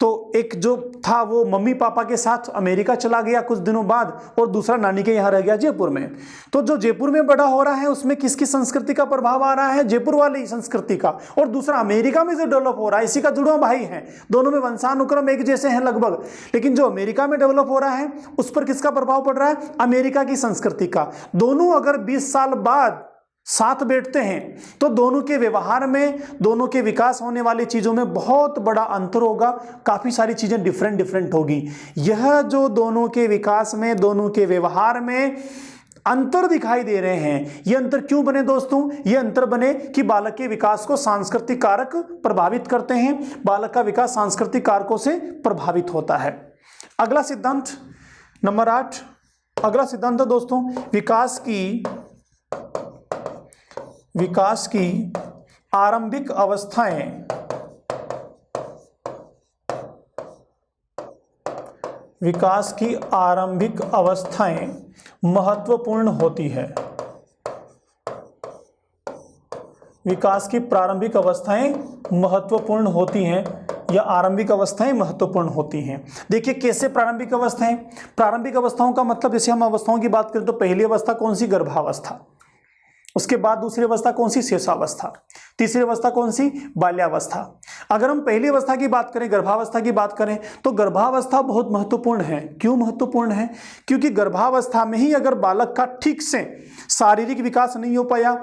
तो एक जो था वो मम्मी पापा के साथ अमेरिका चला गया कुछ दिनों बाद, और दूसरा नानी के यहाँ रह गया जयपुर में। तो जो जयपुर में बड़ा हो रहा है उसमें किसकी संस्कृति का प्रभाव आ रहा है? जयपुर वाली संस्कृति का। और दूसरा अमेरिका में जो डेवलप हो रहा है इसी का जुड़वा भाई है। दोनों में वंशानुक्रम एक जैसे हैं लगभग, लेकिन जो अमेरिका में डेवलप हो रहा है उस पर किसका प्रभाव पड़ रहा है? अमेरिका की संस्कृति का। दोनों अगर 20 साल बाद साथ बैठते हैं तो दोनों के व्यवहार में, दोनों के विकास होने वाली चीजों में बहुत बड़ा अंतर होगा। काफी सारी चीजें डिफरेंट होगी। यह जो दोनों के विकास में, दोनों के व्यवहार में अंतर दिखाई दे रहे हैं, ये अंतर क्यों बने दोस्तों? ये अंतर बने कि बालक के विकास को सांस्कृतिक कारक प्रभावित करते हैं। बालक का विकास सांस्कृतिक कारकों से प्रभावित होता है। अगला सिद्धांत नंबर 8। अगला सिद्धांत है दोस्तों विकास की आरंभिक अवस्थाएं महत्वपूर्ण होती है। विकास की प्रारंभिक अवस्थाएं महत्वपूर्ण होती हैं या आरंभिक अवस्थाएं महत्वपूर्ण होती हैं। देखिए कैसे प्रारंभिक अवस्थाएं? प्रारंभिक अवस्थाओं का मतलब, जैसे हम अवस्थाओं की बात करें तो पहली अवस्था कौन सी? गर्भावस्था। उसके बाद दूसरी अवस्था कौन सी? शेषावस्था। तीसरी अवस्था कौन सी? बाल्यावस्था। अगर हम पहली अवस्था की बात करें, गर्भावस्था की बात करें, तो गर्भावस्था बहुत महत्वपूर्ण है। क्यों महत्वपूर्ण है? क्योंकि गर्भावस्था में ही अगर बालक का ठीक से शारीरिक विकास नहीं हो पाया,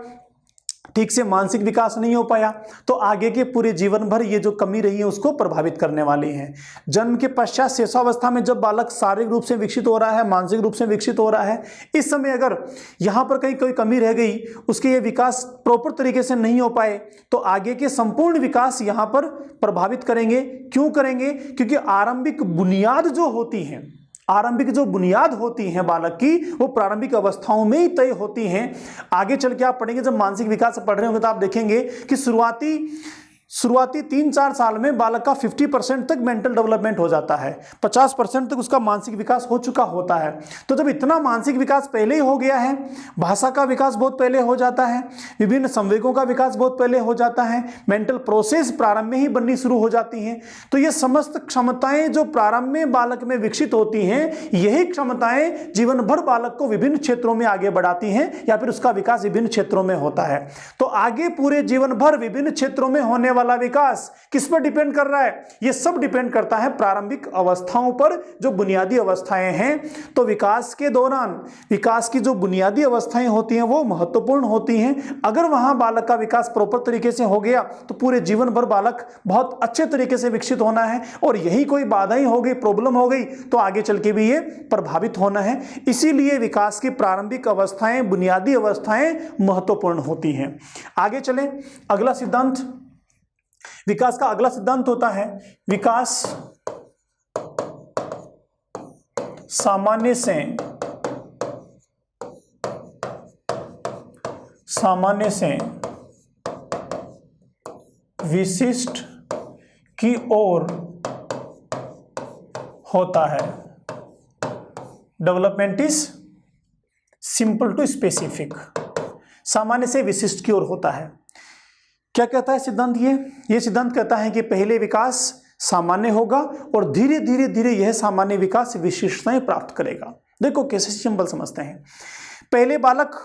ठीक से मानसिक विकास नहीं हो पाया, तो आगे के पूरे जीवन भर ये जो कमी रही है उसको प्रभावित करने वाली है। जन्म के पश्चात शेषावस्था में जब बालक शारीरिक रूप से विकसित हो रहा है, मानसिक रूप से विकसित हो रहा है, इस समय अगर यहाँ पर कहीं कोई कमी रह गई, उसके ये विकास प्रॉपर तरीके से नहीं हो पाए, तो आगे के संपूर्ण विकास यहाँ पर प्रभावित करेंगे। क्यों करेंगे? क्योंकि आरंभिक बुनियाद जो होती है, आरंभिक जो बुनियाद होती है बालक की, वो प्रारंभिक अवस्थाओं में ही तय होती हैं। आगे चल के आप पढ़ेंगे, जब मानसिक विकास पढ़ रहे होंगे तो आप देखेंगे कि शुरुआती 3-4 साल में बालक का 50% तक मेंटल डेवलपमेंट हो जाता है, 50% तक उसका मानसिक विकास हो चुका होता है। तो जब इतना मानसिक विकास पहले ही हो गया है, भाषा का विकास बहुत पहले हो जाता है, विभिन्न संवेगों का विकास बहुत पहले हो जाता है, मेंटल प्रोसेस प्रारंभ में ही बननी शुरू हो जाती हैं, तो ये समस्त क्षमताएं जो प्रारंभ में बालक में विकसित होती हैं, यही क्षमताएं जीवन भर बालक को विभिन्न क्षेत्रों में आगे बढ़ाती हैं या फिर उसका विकास विभिन्न क्षेत्रों में होता है। तो आगे पूरे जीवन भर विभिन्न क्षेत्रों में होने वाला विकास किस पर डिपेंड कर रहा है? ये सब डिपेंड करता है प्रारंभिक अवस्थाओं पर, जो बुनियादी अवस्थाएं हैं। तो विकास के दौरान विकास की जो बुनियादी अवस्थाएं होती हैं वो महत्वपूर्ण होती हैं। अगर वहां बालक का विकास प्रॉपर तरीके से हो गया तो पूरे जीवन भर बालक बहुत अच्छे तरीके से विकसित होना है, और यही कोई बाधाएं हो गई, प्रॉब्लम हो गई, तो आगे चल के भी ये प्रभावित होना है। इसीलिए विकास की प्रारंभिक अवस्थाएं, बुनियादी अवस्थाएं महत्वपूर्ण होती हैं। आगे चलें, अगला सिद्धांत, विकास का अगला सिद्धांत होता है विकास सामान्य से विशिष्ट की ओर होता है। Development is simple to specific, सामान्य से विशिष्ट की ओर होता है। क्या कहता है सिद्धांत? ये सिद्धांत कहता है कि पहले विकास सामान्य होगा और धीरे धीरे धीरे यह सामान्य विकास विशिष्टताएं प्राप्त करेगा। देखो कैसे सिंपल समझते हैं। पहले बालक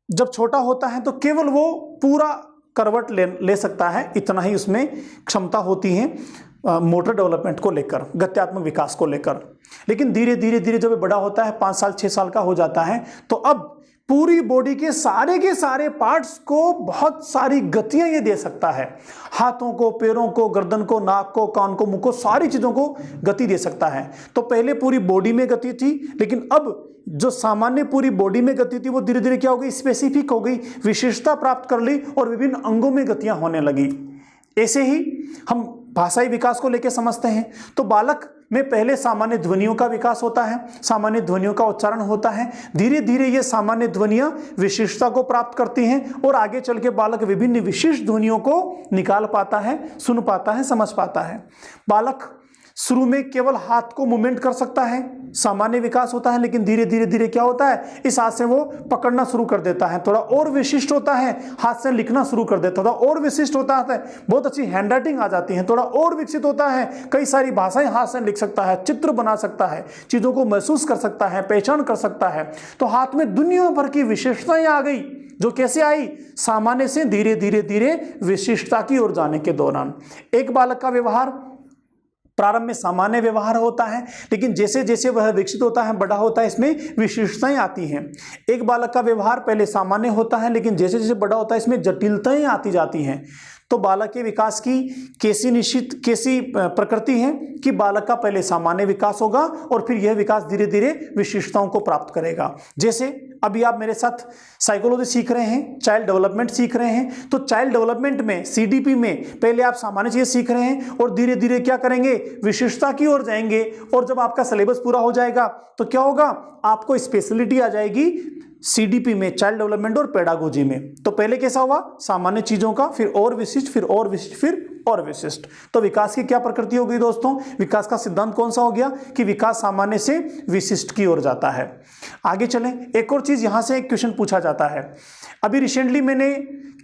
जब छोटा होता है तो केवल वो पूरा करवट ले सकता है, इतना ही उसमें क्षमता होती है मोटर डेवलपमेंट को लेकर, गत्यात्मक विकास को लेकर। लेकिन धीरे धीरे धीरे जब बड़ा होता है, 5 साल 6 साल का हो जाता है, तो अब पूरी बॉडी के सारे पार्ट्स को बहुत सारी गतियां ये दे सकता है। हाथों को, पैरों को, गर्दन को, नाक को, कान को, मुंह को, सारी चीजों को गति दे सकता है। तो पहले पूरी बॉडी में गति थी, लेकिन अब जो सामान्य पूरी बॉडी में गति थी वो धीरे धीरे क्या हो गई? स्पेसिफिक हो गई, विशेषता प्राप्त कर ली और विभिन्न अंगों में गतियां होने लगी। ऐसे ही हम भाषाई विकास को लेकर समझते हैं। तो बालक में पहले सामान्य ध्वनियों का विकास होता है, सामान्य ध्वनियों का उच्चारण होता है। धीरे धीरे ये सामान्य ध्वनियां विशिष्टता को प्राप्त करती हैं और आगे चल के बालक विभिन्न विशिष्ट ध्वनियों को निकाल पाता है, सुन पाता है, समझ पाता है। बालक शुरू में केवल हाथ को मूवमेंट कर सकता है, सामान्य विकास होता है, लेकिन धीरे धीरे धीरे क्या होता है? इस हाथ से वो पकड़ना शुरू कर देता है, थोड़ा और विशिष्ट होता है, हाथ से लिखना शुरू कर देता है, और विशिष्ट होता है, बहुत अच्छी हैंडराइटिंग आ जाती है, थोड़ा और विकसित होता है, कई सारी भाषाएं हाथ से लिख सकता है, चित्र बना सकता है, चीजों को महसूस कर सकता है, पहचान कर सकता है। तो हाथ में दुनिया भर की विशेषताएं आ गई, जो कैसे आई? सामान्य से धीरे धीरे धीरे विशिष्टता की ओर जाने के दौरान। एक बालक का व्यवहार प्रारंभ में सामान्य व्यवहार होता है, लेकिन जैसे जैसे वह विकसित होता है, बड़ा होता है, इसमें विशिष्टताएं आती हैं। एक बालक का व्यवहार पहले सामान्य होता है, लेकिन जैसे जैसे बड़ा होता है इसमें जटिलताएं आती जाती हैं। तो बालक के विकास की कैसी प्रकृति है कि बालक का पहले सामान्य विकास होगा और फिर यह विकास धीरे धीरे विशिष्टताओं को प्राप्त करेगा। जैसे अभी आप मेरे साथ साइकोलॉजी सीख रहे हैं, चाइल्ड डेवलपमेंट सीख रहे हैं, तो चाइल्ड डेवलपमेंट में, सीडीपी में पहले आप सामान्य चीजें सीख रहे हैं और धीरे धीरे क्या करेंगे? विशिष्टता की ओर जाएंगे। और जब आपका सिलेबस पूरा हो जाएगा तो क्या होगा? आपको स्पेशलिटी आ जाएगी सीडीपी में, चाइल्ड डेवलपमेंट और पेडागोजी में। तो पहले कैसा हुआ? सामान्य चीजों का, फिर और विशिष्ट, फिर और विशिष्ट, फिर और विशिष्ट। तो विकास की क्या प्रकृति हो गई दोस्तों? विकास का सिद्धांत कौन सा हो गया कि विकास सामान्य से विशिष्ट की ओर जाता है। आगे चलें, एक और चीज, यहां से एक क्वेश्चन पूछा जाता है। अभी रिसेंटली मैंने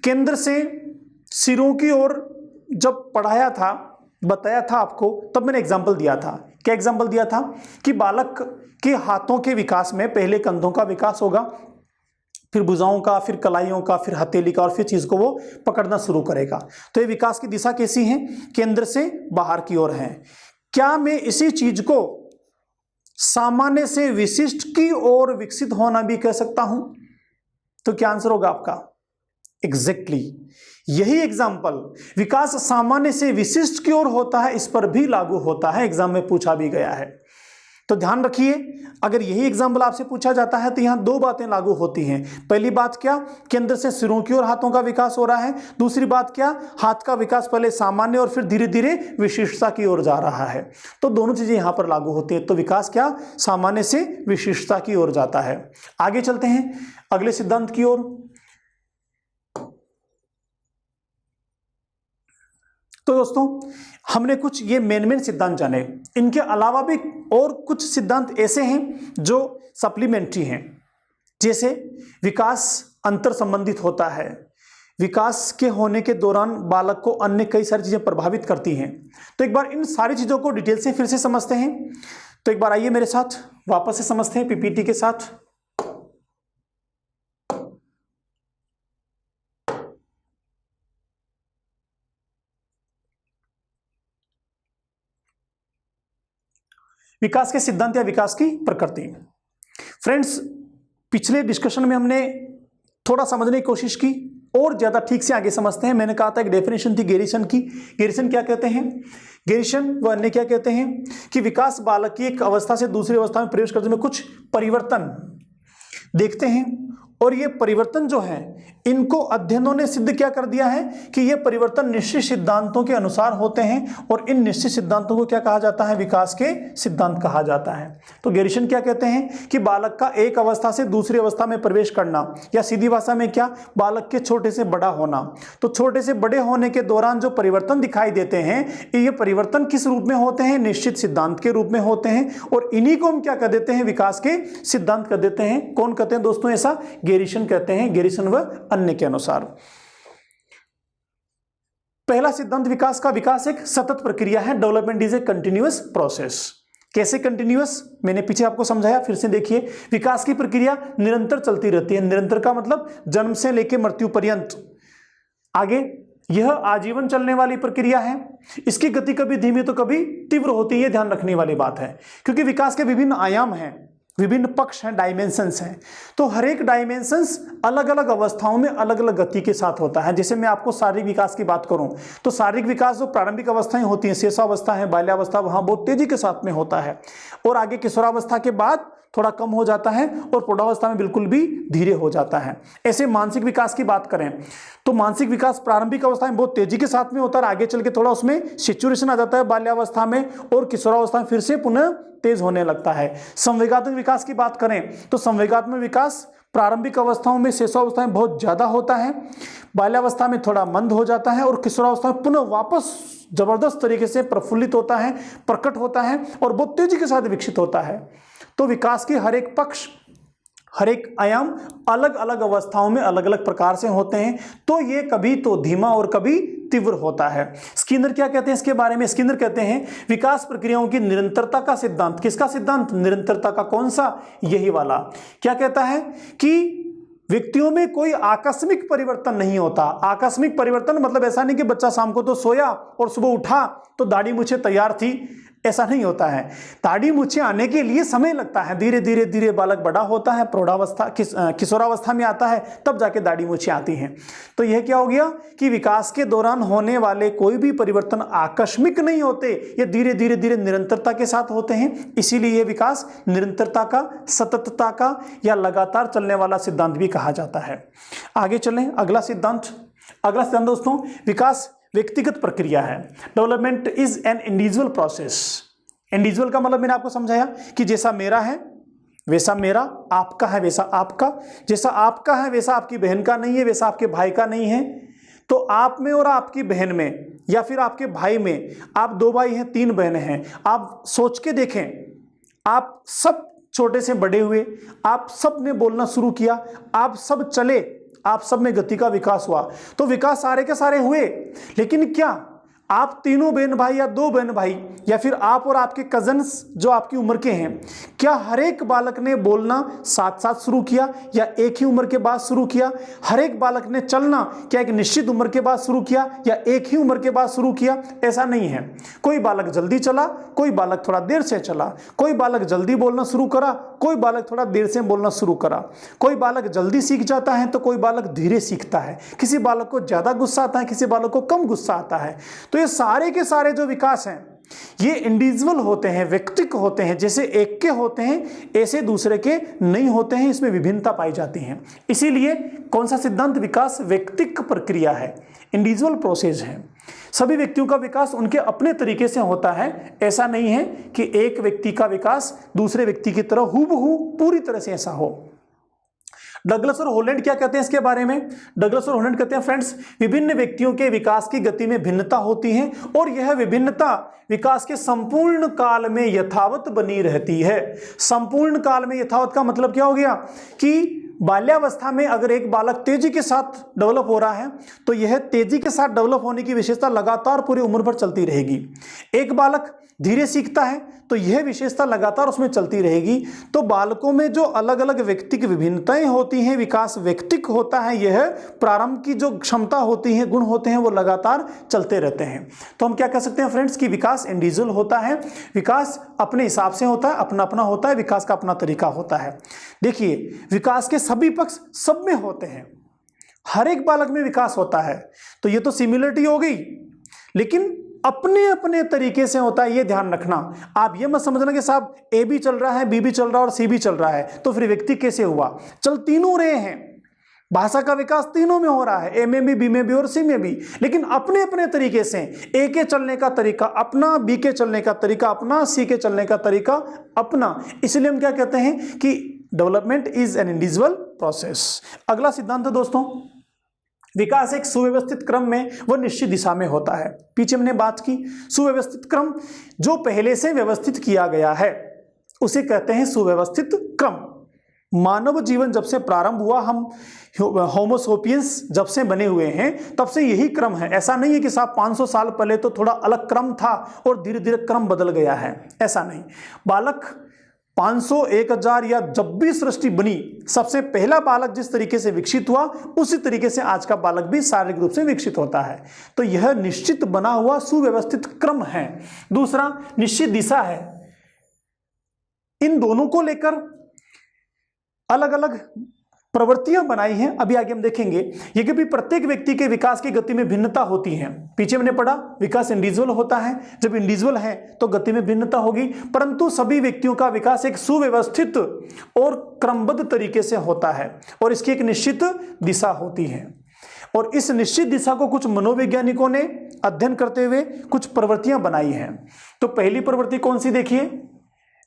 केंद्र से सिरों की ओर जब पढ़ाया था, बताया था आपको, तब मैंने एग्जाम्पल दिया था। क्या एग्जाम्पल दिया था? कि बालक के हाथों के विकास में पहले कंधों का विकास होगा, फिर भुजाओं का, फिर कलाइयों का, फिर हथेली का, और फिर चीज को वो पकड़ना शुरू करेगा। तो ये विकास की दिशा कैसी है? केंद्र से बाहर की ओर है। क्या मैं इसी चीज को सामान्य से विशिष्ट की ओर विकसित होना भी कह सकता हूं? तो क्या आंसर होगा आपका? एग्जैक्टली यही एग्जाम्पल विकास सामान्य से विशिष्ट की ओर होता है, इस पर भी लागू होता है, एग्जाम में पूछा भी गया है। तो ध्यान रखिए, अगर यही एग्जाम्पल आपसे पूछा जाता है तो यहां दो बातें लागू होती हैं। पहली बात क्या? केंद्र से सिरों की ओर हाथों का विकास हो रहा है। दूसरी बात क्या? हाथ का विकास पहले सामान्य और फिर धीरे धीरे विशिष्टता की ओर जा रहा है। तो दोनों चीजें यहां पर लागू होती है। तो विकास क्या? सामान्य से विशिष्टता की ओर जाता है। आगे चलते हैं अगले सिद्धांत की ओर। तो दोस्तों हमने कुछ ये मेन सिद्धांत जाने, इनके अलावा भी और कुछ सिद्धांत ऐसे हैं जो सप्लीमेंट्री हैं। जैसे विकास अंतर संबंधित होता है, विकास के होने के दौरान बालक को अन्य कई सारी चीजें प्रभावित करती हैं। तो एक बार इन सारी चीजों को डिटेल से फिर से समझते हैं। तो एक बार आइए मेरे साथ वापस से समझते हैं पीपीटी के साथ। विकास के सिद्धांत या विकास की प्रकृति। फ्रेंड्स, पिछले डिस्कशन में हमने थोड़ा समझने की कोशिश की और ज्यादा ठीक से आगे समझते हैं। मैंने कहा था एक डेफिनेशन थी गेरिसन की। गेरिसन क्या कहते हैं? गेरिसन व अन्य क्या कहते हैं कि विकास बालक की एक अवस्था से दूसरी अवस्था में प्रवेश करने में कुछ परिवर्तन देखते हैं, और ये परिवर्तन जो है इनको अध्ययनों ने सिद्ध क्या कर दिया है कि ये परिवर्तन निश्चित सिद्धांतों के अनुसार होते हैं, और इन निश्चित सिद्धांतों को क्या कहा जाता है? विकास के सिद्धांत कहा जाता है। तो गेरिसन क्या कहते हैं कि बालक का एक अवस्था से दूसरी अवस्था में प्रवेश करना, या सीधी भाषा में क्या, बालक के छोटे से बड़ा होना। तो छोटे से बड़े होने के दौरान जो परिवर्तन दिखाई देते हैं, ये परिवर्तन किस रूप में होते हैं? निश्चित सिद्धांत के रूप में होते हैं, और इन्हीं को हम क्या कर देते हैं? विकास के सिद्धांत कर देते हैं। कौन कहते हैं दोस्तों ऐसा? गेरिसन कहते हैं, गेरिसन व अन्य के अनुसार। पहला सिद्धांत विकास का, विकास एक सतत प्रक्रिया है। Development is a continuous process. कैसे कंटिन्यूअस? मैंने पीछे आपको समझाया, फिर से देखिए। विकास की प्रक्रिया निरंतर चलती रहती है। निरंतर का मतलब जन्म से लेकर मृत्यु पर्यंत। आगे, यह आजीवन चलने वाली प्रक्रिया है। इसकी गति कभी धीमी तो कभी तीव्र होती है, ध्यान रखने वाली बात है, क्योंकि विकास के विभिन्न आयाम हैं, विभिन्न पक्ष हैं, डायमेंशंस हैं। तो हर एक डायमेंशंस अलग अलग अवस्थाओं में अलग अलग गति के साथ होता है। जैसे मैं आपको शारीरिक विकास की बात करूं तो शारीरिक विकास जो प्रारंभिक अवस्थाएं होती हैं, शेषावस्था है, बाल्यावस्था, वहां बहुत तेजी के साथ में होता है, और आगे किशोरावस्था के बाद थोड़ा कम हो जाता है, और प्रौढ़ावस्था में बिल्कुल भी धीरे हो जाता है। ऐसे मानसिक विकास की बात करें तो मानसिक विकास प्रारंभिक अवस्था में बहुत तेजी के साथ में होता है, आगे चल के थोड़ा उसमें सेचुरेशन आ जाता है बाल्यावस्था में, और किशोरावस्था में फिर से पुनः तेज होने लगता है। संवेगात्मक विकास की बात करें तो संवेगात्मक विकास प्रारंभिक अवस्थाओं में, शेषावस्था में बहुत ज्यादा होता है, बाल्यावस्था में थोड़ा मंद हो जाता है, और किशोरावस्था में पुनः वापस जबरदस्त तरीके से प्रफुल्लित होता है, प्रकट होता है, और बहुत तेजी के साथ विकसित होता है। तो विकास के हर एक पक्ष, हर एक आयाम अलग अलग अवस्थाओं में अलग अलग प्रकार से होते हैं। तो ये कभी तो धीमा और कभी तीव्र होता है। स्किनर क्या कहते हैं इसके बारे में? स्किनर कहते हैं विकास प्रक्रियाओं की निरंतरता का सिद्धांत। किसका सिद्धांत? निरंतरता का। कौन सा? यही वाला। क्या कहता है कि व्यक्तियों में कोई आकस्मिक परिवर्तन नहीं होता। आकस्मिक परिवर्तन मतलब ऐसा नहीं कि बच्चा शाम को तो सोया और सुबह उठा तो दाढ़ी मूंछें तैयार थी, ऐसा नहीं होता है। दाढ़ी मूंछें आने के लिए समय लगता है, धीरे धीरे धीरे बालक बड़ा होता है, प्रौढ़ावस्था किशोरावस्था में आता है, तब जाके दाढ़ी मूंछें आती हैं। तो यह क्या हो गया कि विकास के दौरान होने वाले कोई भी परिवर्तन आकस्मिक नहीं होते, ये धीरे धीरे धीरे निरंतरता के साथ होते हैं। इसीलिए यह विकास निरंतरता का, सततता का या लगातार चलने वाला सिद्धांत भी कहा जाता है। आगे चलें, अगला सिद्धांत दोस्तों, विकास व्यक्तिगत प्रक्रिया है। Development is an individual process. Individual का मतलब मैंने आपको समझाया कि जैसा मेरा है वैसा मेरा, आपका है वैसा आपका, जैसा आपका है वैसा आपकी बहन का नहीं है, वैसा आपके भाई का नहीं है। तो आप में और आपकी बहन में, या फिर आपके भाई में, आप 2 भाई हैं, 3 बहनें हैं, आप सोच के देखें, आप सब छोटे से बड़े हुए, आप सब ने बोलना शुरू किया, आप सब चले, आप सब में गति का विकास हुआ। तो विकास सारे के सारे हुए, लेकिन क्या आप तीनों बहन भाई या 2 बहन भाई, या फिर आप और आपके कजन्स जो आपकी उम्र के हैं, क्या हर एक बालक ने बोलना साथ साथ शुरू किया या एक ही उम्र के बाद शुरू किया? हर एक बालक ने चलना क्या एक निश्चित उम्र के बाद शुरू किया या एक ही उम्र के बाद शुरू किया? ऐसा नहीं है। कोई बालक जल्दी चला, कोई बालक थोड़ा देर से चला, कोई बालक जल्दी बोलना शुरू करा, कोई बालक थोड़ा देर से बोलना शुरू करा, कोई बालक जल्दी सीख जाता है तो कोई बालक धीरे सीखता है, किसी बालक को ज्यादा गुस्सा आता है, किसी बालक को कम गुस्सा आता है। तो ये सारे के सारे जो विकास हैं ये इंडिविजुअल होते हैं, व्यक्तिगत होते हैं। जैसे एक के होते हैं ऐसे दूसरे के नहीं होते हैं, इसमें विभिन्नता पाई जाती है। इसीलिए कौन सा सिद्धांत? विकास व्यक्तिगत प्रक्रिया है, इंडिविजुअल प्रोसेस है। सभी व्यक्तियों का विकास उनके अपने तरीके से होता है। ऐसा नहीं है कि एक व्यक्ति का विकास दूसरे व्यक्ति की तरह हूबहू पूरी तरह से ऐसा हो। डगलस और हॉलैंड क्या कहते हैं इसके बारे में? डगलस और हॉलैंड कहते हैं फ्रेंड्स, विभिन्न व्यक्तियों के विकास की गति में भिन्नता होती है, और यह विभिन्नता विकास के संपूर्ण काल में यथावत बनी रहती है। संपूर्ण काल में यथावत का मतलब क्या हो गया कि बाल्यावस्था में अगर एक बालक तेजी के साथ डेवलप हो रहा है तो यह तेजी के साथ डेवलप होने की विशेषता लगातार पूरी उम्र भर चलती रहेगी। एक बालक धीरे सीखता है तो यह विशेषता लगातार उसमें चलती रहेगी। तो बालकों में जो अलग अलग व्यक्तिक विभिन्नताएं होती हैं, विकास व्यक्तिक होता है, यह प्रारंभ की जो क्षमता होती है, गुण होते हैं, वो लगातार चलते रहते हैं। तो हम क्या कह सकते हैं फ्रेंड्स कि विकास इंडिविजुअल होता है, विकास अपने हिसाब से होता है, अपना अपना होता है, विकास का अपना तरीका होता है। देखिए, विकास के सभी पक्ष सब में होते हैं, हर एक बालक में विकास होता है। तो ये तो सिमिलरिटी हो गई, लेकिन अपने अपने तरीके से होता है, ये ध्यान रखना। आप ये मत समझना कि साहब ए भी चल रहा है, बी भी चल रहा है और सी भी चल रहा है, तो फिर व्यक्ति कैसे हुआ। चल तीनों रहे हैं, भाषा का विकास तीनों में हो रहा है, ए में भी, बी में भी और सी में भी, लेकिन अपने अपने तरीके से। ए के चलने का तरीका अपना, बी के चलने का तरीका अपना, सी के चलने का तरीका अपना। इसलिए हम क्या कहते हैं कि development is an individual process. अगला सिद्धांत है दोस्तों, विकास एक सुव्यवस्थित क्रम में व निश्चित दिशा में होता है। पीछे हमने बात की, सुव्यवस्थित क्रम जो पहले से व्यवस्थित किया गया है उसे कहते हैं सुव्यवस्थित क्रम। मानव जीवन जब से प्रारंभ हुआ, हम होमो सेपियंस जब से बने हुए हैं तब से यही क्रम है। ऐसा नहीं है कि साहब 500 साल पहले तो थोड़ा अलग क्रम था और धीरे धीरे क्रम बदल गया है, ऐसा नहीं। बालक 500, 1000 या जब भी सृष्टि बनी, सबसे पहला बालक जिस तरीके से विकसित हुआ उसी तरीके से आज का बालक भी शारीरिक रूप से विकसित होता है। तो यह निश्चित बना हुआ सुव्यवस्थित क्रम है। दूसरा, निश्चित दिशा है। इन दोनों को लेकर अलग अलग प्रवृत्तियां बनाई हैं, अभी आगे हम देखेंगे। ये कि भी प्रत्येक व्यक्ति के विकास की गति में भिन्नता होती है। पीछे मैंने पढ़ा विकास इंडिविजुअल होता है, जब इंडिविजुअल है तो गति में भिन्नता होगी, परंतु सभी व्यक्तियों का विकास एक सुव्यवस्थित और क्रमबद्ध तरीके से होता है और इसकी एक निश्चित दिशा होती है। और इस निश्चित दिशा को कुछ मनोवैज्ञानिकों ने अध्ययन करते हुए कुछ प्रवृत्तियां बनाई हैं। तो पहली प्रवृत्ति कौन सी देखिए,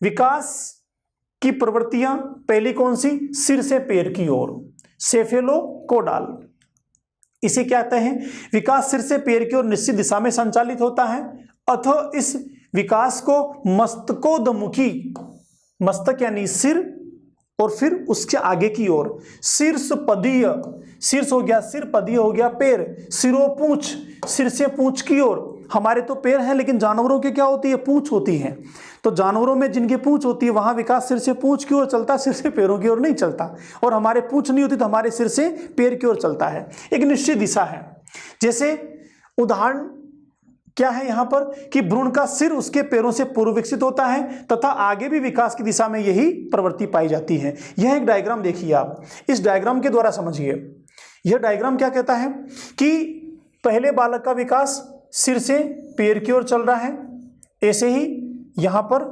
विकास की प्रवृत्तियां पहली कौन सी, सिर से पैर की ओर, सेफेलोकोडाल। इसे क्या कहते हैं, विकास सिर से पैर की ओर निश्चित दिशा में संचालित होता है। अतः इस विकास को मस्तकोदमुखी, मस्तक यानी सिर और फिर उसके आगे की ओर शीर्षपदीय, शीर्ष हो गया सिर, पदीय हो गया पैर, सिरोपूंछ, सिर से पूंछ की ओर। हमारे तो पैर हैं लेकिन जानवरों के क्या होती है, पूंछ होती है। तो जानवरों में जिनकी पूंछ होती है वहां विकास सिर से पूंछ की ओर चलता, सिर से पैरों की ओर नहीं चलता। और हमारे पूंछ नहीं होती तो हमारे सिर से पैर की ओर चलता है, एक निश्चित दिशा है। जैसे उदाहरण क्या है यहां पर कि भ्रूण का सिर उसके पैरों से पूर्व विकसित होता है तथा आगे भी विकास की दिशा में यही प्रवृत्ति पाई जाती है। यह एक डायग्राम देखिए आप, इस डायग्राम के द्वारा समझिए। यह डायग्राम क्या कहता है कि पहले बालक का विकास सिर से पैर की ओर चल रहा है, ऐसे ही यहां पर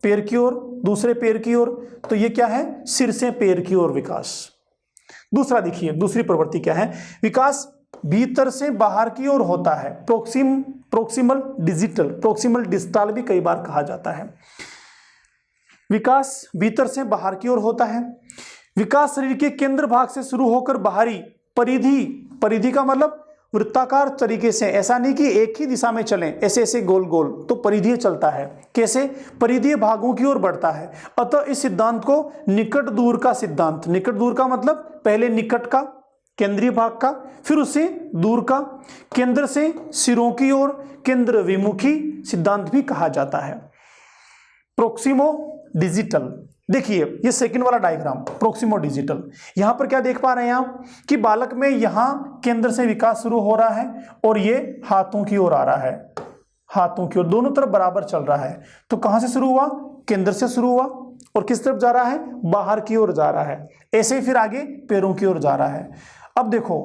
पैर की ओर, दूसरे पैर की ओर, तो ये क्या है, सिर से पैर की ओर विकास। दूसरा देखिए, दूसरी प्रवृत्ति क्या है, विकास भीतर से बाहर की ओर होता है, प्रोक्सिमल डिजिटल, प्रोक्सिमल डिस्टल भी कई बार कहा जाता है। विकास भीतर से बाहर की ओर होता है। विकास शरीर के केंद्र भाग से शुरू होकर बाहरी परिधि, परिधि का मतलब वृत्ताकार तरीके से, ऐसा नहीं कि एक ही दिशा में चलें, ऐसे ऐसे गोल गोल, तो परिधीय चलता है। कैसे, परिधीय भागों की ओर बढ़ता है। अतः इस सिद्धांत को निकट दूर का सिद्धांत, निकट दूर का मतलब पहले निकट का केंद्रीय भाग का, फिर उसे दूर का, केंद्र से सिरों की ओर केंद्र विमुखी सिद्धांत भी कहा जाता है। प्रोक्सिमो डिजिटल, देखिए ये सेकंड वाला डायग्राम प्रोक्सिमो डिजिटल। यहां पर क्या देख पा रहे हैं आप कि बालक में यहां केंद्र से विकास शुरू हो रहा है और ये हाथों की ओर आ रहा है, हाथों की ओर दोनों तरफ बराबर चल रहा है। तो कहां से शुरू हुआ, केंद्र से शुरू हुआ और किस तरफ जा रहा है, बाहर की ओर जा रहा है। ऐसे ही फिर आगे पैरों की ओर जा रहा है। अब देखो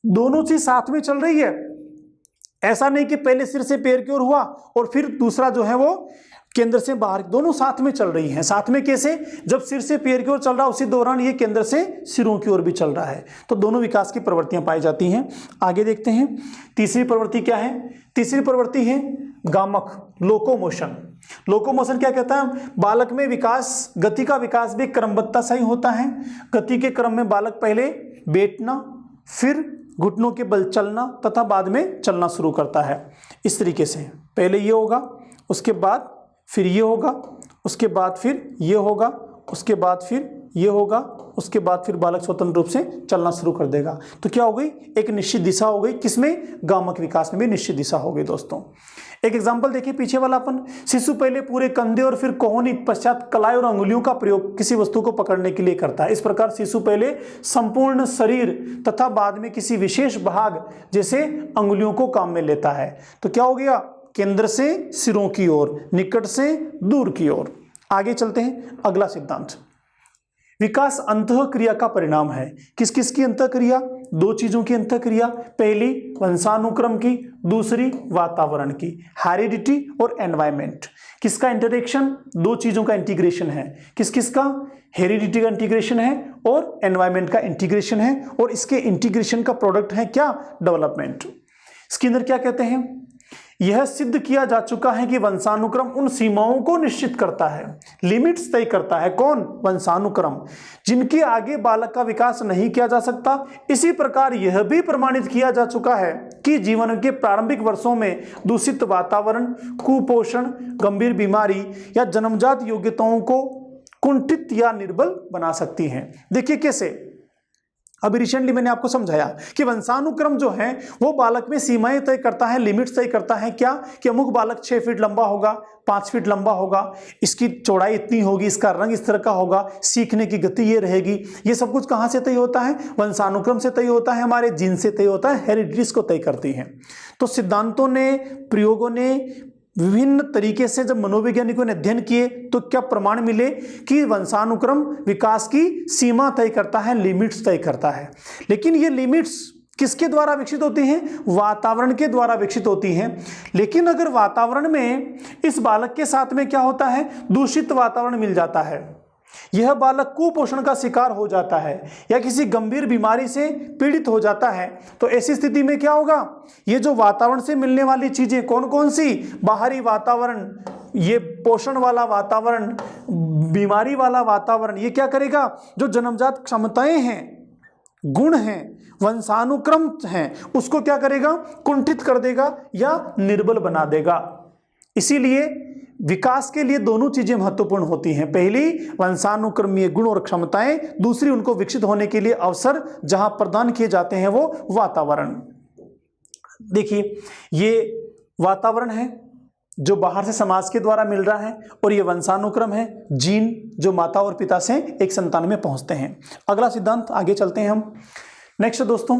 दोनों चीज साथ में चल रही है, ऐसा नहीं कि पहले सिर से पैर की ओर हुआ और फिर दूसरा जो है वो केंद्र से बाहर, दोनों साथ में चल रही हैं। साथ में कैसे, जब सिर से पैर की ओर चल रहा है उसी दौरान ये केंद्र से सिरों की ओर भी चल रहा है। तो दोनों विकास की प्रवृत्तियां पाई जाती हैं। आगे देखते हैं तीसरी प्रवृत्ति क्या है। तीसरी प्रवृत्ति है गामक, लोकोमोशन। लोकोमोशन क्या कहता है, बालक में विकास, गति का विकास भी क्रमबद्धता से ही होता है। गति के क्रम में बालक पहले बैठना, फिर घुटनों के बल चलना तथा बाद में चलना शुरू करता है। इस तरीके से पहले ये होगा, उसके बाद फिर ये होगा, उसके बाद फिर ये होगा, उसके बाद फिर ये होगा, उसके बाद फिर बालक स्वतंत्र रूप से चलना शुरू कर देगा। तो क्या हो गई, एक निश्चित दिशा हो गई, किसमें, गामक विकास में भी निश्चित दिशा हो गई। दोस्तों एक एग्जाम्पल देखिए पीछे वाला अपन, शिशु पहले पूरे कंधे और फिर कोहनी पश्चात कलाई और अंगुलियों का प्रयोग किसी वस्तु को पकड़ने के लिए करता है। इस प्रकार शिशु पहले संपूर्ण शरीर तथा बाद में किसी विशेष भाग जैसे अंगुलियों को काम में लेता है। तो क्या हो गया, केंद्र से सिरों की ओर, निकट से दूर की ओर। आगे चलते हैं, अगला सिद्धांत, विकास अंतःक्रिया का परिणाम है। किस किस की अंतःक्रिया, दो चीजों की अंतःक्रिया, पहली वंशानुक्रम की, दूसरी वातावरण की, हेरिडिटी और एनवायरमेंट। किसका इंटरेक्शन, दो चीजों का इंटीग्रेशन है। किस किस का, हेरिडिटी का इंटीग्रेशन है और एनवायरमेंट का इंटीग्रेशन है, और इसके इंटीग्रेशन का प्रोडक्ट है क्या, डेवलपमेंट। स्किनर क्या कहते हैं, यह सिद्ध किया जा चुका है कि वंशानुक्रम उन सीमाओं को निश्चित करता है, लिमिट्स तय करता है। कौन, वंशानुक्रम, जिनके आगे बालक का विकास नहीं किया जा सकता। इसी प्रकार यह भी प्रमाणित किया जा चुका है कि जीवन के प्रारंभिक वर्षों में दूषित वातावरण, कुपोषण, गंभीर बीमारी या जन्मजात योग्यताओं को कुंठित या निर्बल बना सकती हैं। देखिए कैसे, अभी रिसेंटली मैंने आपको समझाया कि वंशानुक्रम जो है वो बालक में सीमाएं तय करता है, लिमिट्स तय करता है। क्या, कि अमुक बालक 6 फीट लंबा होगा, 5 फीट लंबा होगा, इसकी चौड़ाई इतनी होगी, इसका रंग इस तरह का होगा, सीखने की गति ये रहेगी। ये सब कुछ कहाँ से तय होता है, वंशानुक्रम से तय होता है, हमारे जीन से तय होता है, हेरिडिटीज को तय करती हैं। तो सिद्धांतों ने, प्रयोगों ने विभिन्न तरीके से जब मनोवैज्ञानिकों ने अध्ययन किए तो क्या प्रमाण मिले कि वंशानुक्रम विकास की सीमा तय करता है, लिमिट्स तय करता है। लेकिन ये लिमिट्स किसके द्वारा विकसित होती हैं, वातावरण के द्वारा विकसित होती हैं। लेकिन अगर वातावरण में इस बालक के साथ में क्या होता है, दूषित वातावरण मिल जाता है, यह बालक कुपोषण का शिकार हो जाता है या किसी गंभीर बीमारी से पीड़ित हो जाता है, तो ऐसी स्थिति में क्या होगा, ये जो वातावरण से मिलने वाली चीजें कौन कौन सी, बाहरी वातावरण, ये पोषण वाला वातावरण, बीमारी वाला वातावरण, ये क्या करेगा, जो जन्मजात क्षमताएं हैं, गुण हैं, वंशानुक्रम हैं, उसको क्या करेगा, कुंठित कर देगा या निर्बल बना देगा। इसीलिए विकास के लिए दोनों चीजें महत्वपूर्ण होती हैं, पहली वंशानुक्रमीय गुण और क्षमताएं, दूसरी उनको विकसित होने के लिए अवसर जहां प्रदान किए जाते हैं वो वातावरण। देखिए ये वातावरण है जो बाहर से समाज के द्वारा मिल रहा है, और ये वंशानुक्रम है, जीन जो माता और पिता से एक संतान में पहुंचते हैं। अगला सिद्धांत, आगे चलते हैं हम। नेक्स्ट दोस्तों,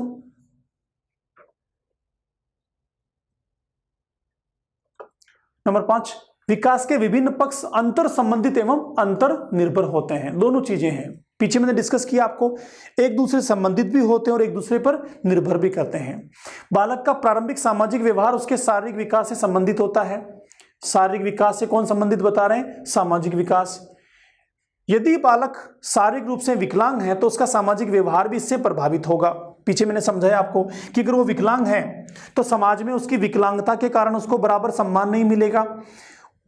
नंबर 5, विकास के विभिन्न पक्ष अंतर संबंधित एवं अंतर निर्भर होते हैं। दोनों चीजें हैं, पीछे मैंने डिस्कस किया आपको, एक दूसरे से संबंधित भी होते हैं और एक दूसरे पर निर्भर भी करते हैं। बालक का प्रारंभिक सामाजिक व्यवहार उसके शारीरिक विकास से संबंधित होता है। शारीरिक विकास से कौन संबंधित बता रहे हैं, सामाजिक विकास। यदि बालक शारीरिक रूप से विकलांग है तो उसका सामाजिक व्यवहार भी इससे प्रभावित होगा। पीछे मैंने समझाया आपको कि अगर वो विकलांग है तो समाज में उसकी विकलांगता के कारण उसको बराबर सम्मान नहीं मिलेगा,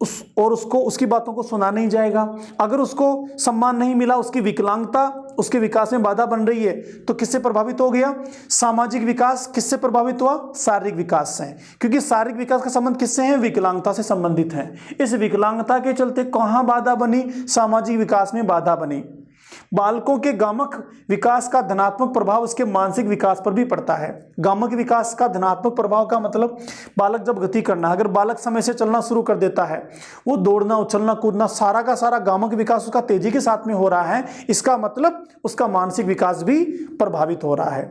उसको उसकी बातों को सुना नहीं जाएगा। अगर उसको सम्मान नहीं मिला, उसकी विकलांगता उसके विकास में बाधा बन रही है, तो किससे प्रभावित हो गया, सामाजिक विकास किससे प्रभावित हुआ, शारीरिक विकास से। क्योंकि शारीरिक विकास का संबंध किससे है, विकलांगता से संबंधित है। इस विकलांगता के चलते कहां बाधा बनी, सामाजिक विकास में बाधा बनी। बालकों के गामक विकास का धनात्मक प्रभाव उसके मानसिक विकास पर भी पड़ता है। गामक विकास का धनात्मक प्रभाव का मतलब, बालक जब गति करना, अगर बालक समय से चलना शुरू कर देता है, वो दौड़ना, उछलना, कूदना, सारा का सारा गामक विकास उसका तेजी के साथ में हो रहा है, इसका मतलब उसका मानसिक विकास भी प्रभावित हो रहा है।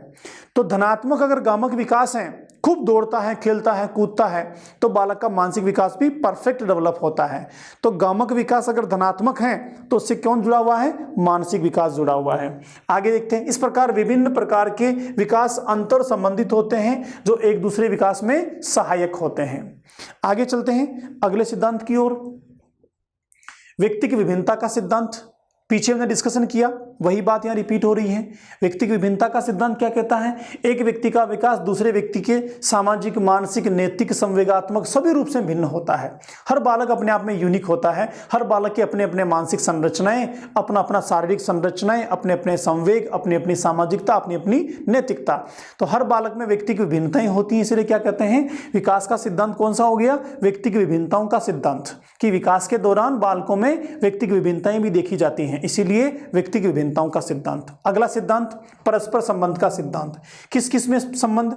तो धनात्मक अगर गामक विकास है, खूब दौड़ता है, खेलता है, कूदता है, तो बालक का मानसिक विकास भी परफेक्ट डेवलप होता है। तो गामक विकास अगर धनात्मक है तो उससे कौन जुड़ा हुआ है, मानसिक विकास जुड़ा हुआ है। आगे देखते हैं। इस प्रकार विभिन्न प्रकार के विकास अंतर संबंधित होते हैं जो एक दूसरे विकास में सहायक होते हैं। आगे चलते हैं अगले सिद्धांत की ओर, व्यक्ति की विभिन्नता का सिद्धांत। पीछे हमने डिस्कशन किया, वही बात यहाँ रिपीट हो रही है। व्यक्ति की विभिन्नता का सिद्धांत क्या कहता है, एक व्यक्ति का विकास दूसरे व्यक्ति के सामाजिक, मानसिक, नैतिक, संवेगात्मक सभी रूप से भिन्न होता है। हर बालक अपने आप में यूनिक होता है। हर बालक के अपने अपने मानसिक संरचनाएं, अपना अपना शारीरिक संरचनाएं, अपने अपने संवेग, अपनी अपनी सामाजिकता, अपनी अपनी नैतिकता। तो हर बालक में व्यक्ति की विभिन्नताएं होती हैं, इसलिए क्या कहते हैं, विकास का सिद्धांत कौन सा हो गया, व्यक्ति की विभिन्नताओं का सिद्धांत। कि विकास के दौरान बालकों में व्यक्ति की विभिन्नताएं भी देखी जाती हैं। इसीलिए व्यक्ति की विभिन्नताओं का सिद्धांत। अगला सिद्धांत परस्पर संबंध का सिद्धांत। किस किस में संबंध?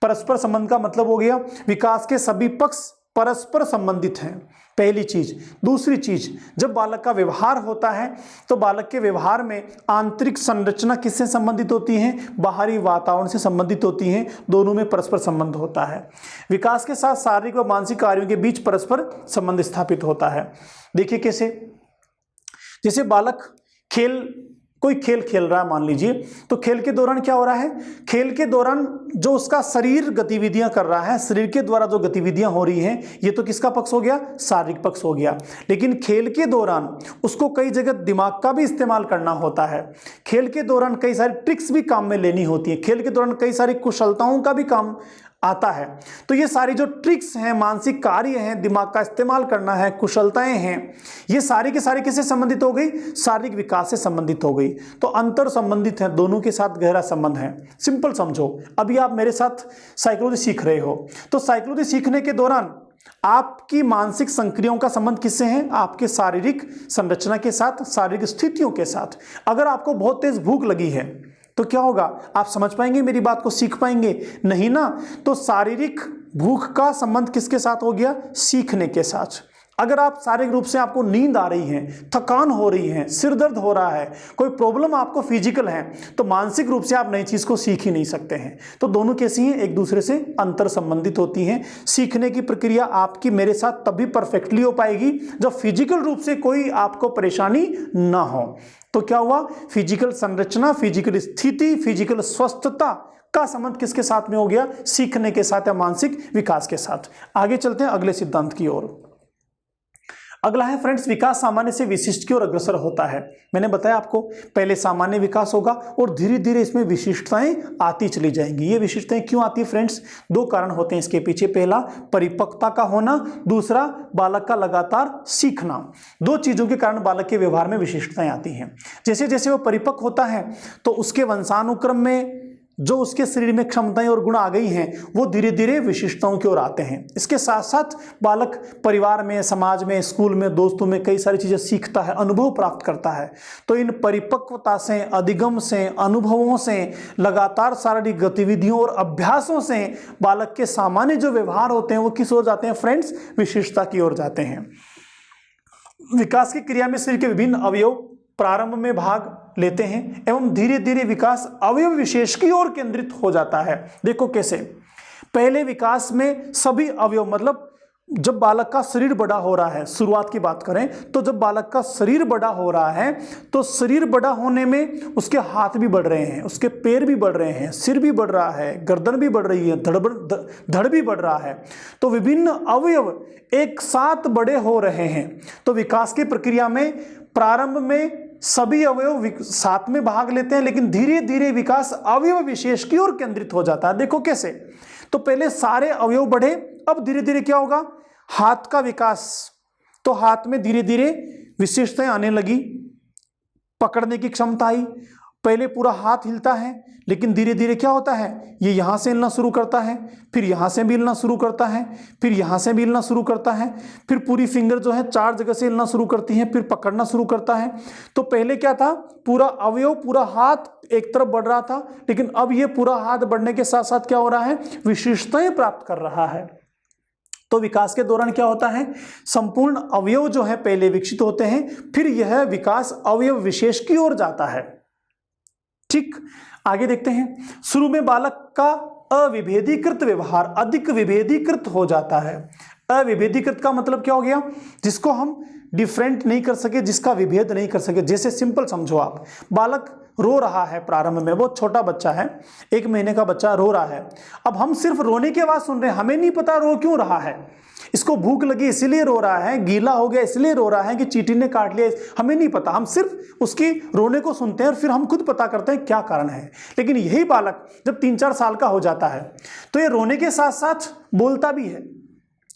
परस्पर संबंध का मतलब हो गया विकास के सभी पक्ष परस्पर संबंधित हैं, पहली चीज। दूसरी चीज, जब बालक का व्यवहार होता है तो बालक के व्यवहार में आंतरिक संरचना किससे संबंधित होती है? बाहरी वातावरण से संबंधित होती है, दोनों में परस्पर संबंध होता है। विकास के साथ शारीरिक व मानसिक कार्यों के बीच परस्पर संबंध स्थापित होता है। देखिए कैसे, जैसे बालक कोई खेल खेल रहा है मान लीजिए, तो खेल के दौरान क्या हो रहा है? खेल के दौरान जो उसका शरीर गतिविधियां कर रहा है, शरीर के द्वारा जो गतिविधियां हो रही हैं, ये तो किसका पक्ष हो गया? शारीरिक पक्ष हो गया। लेकिन खेल के दौरान उसको कई जगह दिमाग का भी इस्तेमाल करना होता है। खेल के दौरान कई सारी ट्रिक्स भी काम में लेनी होती है। खेल के दौरान कई सारी कुशलताओं का भी काम आता है। तो ये सारी जो ट्रिक्स हैं, मानसिक कार्य हैं, दिमाग का इस्तेमाल करना है, कुशलताएं हैं, ये सारी के सारी किससे संबंधित हो गई? शारीरिक विकास से संबंधित हो गई। तो अंतर संबंधित है, दोनों के साथ गहरा संबंध है। सिंपल समझो, अभी आप मेरे साथ साइकोलॉजी सीख रहे हो, तो साइकोलॉजी सीखने के दौरान आपकी मानसिक संक्रियाओं का संबंध किससे है? आपके शारीरिक संरचना के साथ, शारीरिक स्थितियों के साथ। अगर आपको बहुत तेज भूख लगी है तो क्या होगा? आप समझ पाएंगे मेरी बात को, सीख पाएंगे? नहीं ना। तो शारीरिक भूख का संबंध किसके साथ हो गया? सीखने के साथ। अगर आप शारीरिक रूप से आपको नींद आ रही है, थकान हो रही है, सिर दर्द हो रहा है, कोई प्रॉब्लम आपको फिजिकल है, तो मानसिक रूप से आप नई चीज को सीख ही नहीं सकते हैं। तो दोनों कैसी हैं? एक दूसरे से अंतर संबंधित होती हैं। सीखने की प्रक्रिया आपकी मेरे साथ तभी परफेक्टली हो पाएगी जब फिजिकल रूप से कोई आपको परेशानी ना हो। तो क्या हुआ? फिजिकल संरचना, फिजिकल स्थिति, फिजिकल स्वस्थता का संबंध किसके साथ में हो गया? सीखने के साथ या मानसिक विकास के साथ। आगे चलते हैं अगले सिद्धांत की ओर। अगला है फ्रेंड्स, विकास सामान्य से विशिष्ट की ओर अग्रसर होता है। मैंने बताया आपको, पहले सामान्य विकास होगा और धीरे धीरे इसमें विशिष्टताएं आती चली जाएंगी। ये विशिष्टताएं क्यों आती है फ्रेंड्स? दो कारण होते हैं इसके पीछे। पहला परिपक्वता का होना, दूसरा बालक का लगातार सीखना। दो चीजों के कारण बालक के व्यवहार में विशिष्टताएं आती हैं। जैसे जैसे वो परिपक्व होता है तो उसके वंशानुक्रम में जो उसके शरीर में क्षमताएं और गुण आ गई हैं, वो धीरे धीरे विशिष्टताओं की ओर आते हैं। इसके साथ साथ बालक परिवार में, समाज में, स्कूल में, दोस्तों में कई सारी चीजें सीखता है, अनुभव प्राप्त करता है। तो इन परिपक्वता से, अधिगम से, अनुभवों से, लगातार शारीरिक गतिविधियों और अभ्यासों से बालक के सामान्य जो व्यवहार होते हैं वो किस ओर जाते हैं फ्रेंड्स? विशिष्टता की ओर जाते हैं। विकास की क्रिया में शरीर के विभिन्न अवयव प्रारंभ में भाग लेते हैं एवं धीरे धीरे विकास अवयव विशेष की ओर केंद्रित हो जाता है। देखो कैसे, पहले विकास में सभी अवयव, मतलब जब बालक का शरीर बड़ा हो रहा है, शुरुआत की बात करें तो जब बालक का शरीर बड़ा हो रहा है तो शरीर बड़ा होने में उसके हाथ भी बढ़ रहे हैं, उसके पैर भी बढ़ रहे हैं, सिर भी बढ़ रहा है, गर्दन भी बढ़ रही है, धड़ भी बढ़ रहा है। तो विभिन्न अवयव एक साथ बड़े हो रहे हैं। तो विकास की प्रक्रिया में प्रारंभ में सभी अवयव साथ में भाग लेते हैं, लेकिन धीरे धीरे विकास अवयव विशेष की ओर केंद्रित हो जाता है। देखो कैसे, तो पहले सारे अवयव बढ़े, अब धीरे धीरे क्या होगा? हाथ का विकास, तो हाथ में धीरे धीरे विशेषताएं आने लगी, पकड़ने की क्षमता आई। पहले पूरा हाथ हिलता है, लेकिन धीरे धीरे क्या होता है? ये यहां से हिलना शुरू करता है, फिर यहां से भी हिलना शुरू करता है, फिर यहां से भी हिलना शुरू करता है, फिर पूरी फिंगर जो है 4 जगह से हिलना शुरू करती है, फिर पकड़ना शुरू करता है। तो पहले क्या था? पूरा अवयव, पूरा हाथ एक तरफ बढ़ रहा था, लेकिन अब ये पूरा हाथ बढ़ने के साथ साथ क्या हो रहा है? विशेषताएं प्राप्त कर रहा है। तो विकास के दौरान क्या होता है? संपूर्ण अवयव जो है पहले विकसित होते हैं, फिर यह विकास अवयव विशेष की ओर जाता है। ठीक, आगे देखते हैं। शुरू में बालक का अविभेदीकृत व्यवहार अधिक विभेदीकृत हो जाता है। अविभेदीकृत का मतलब क्या हो गया? जिसको हम डिफरेंट नहीं कर सके, जिसका विभेद नहीं कर सके। जैसे सिंपल समझो आप, बालक रो रहा है प्रारंभ में, वो छोटा बच्चा है, 1 महीने का बच्चा रो रहा है। अब हम सिर्फ रोने की आवाज सुन रहे हैं, हमें नहीं पता रो क्यों रहा है। इसको भूख लगी इसलिए रो रहा है, गीला हो गया इसलिए रो रहा है, कि चींटी ने काट लिया, हमें नहीं पता। हम सिर्फ उसकी रोने को सुनते हैं और फिर हम खुद पता करते हैं क्या कारण है। लेकिन यही बालक जब 3-4 साल का हो जाता है तो ये रोने के साथ साथ बोलता भी है,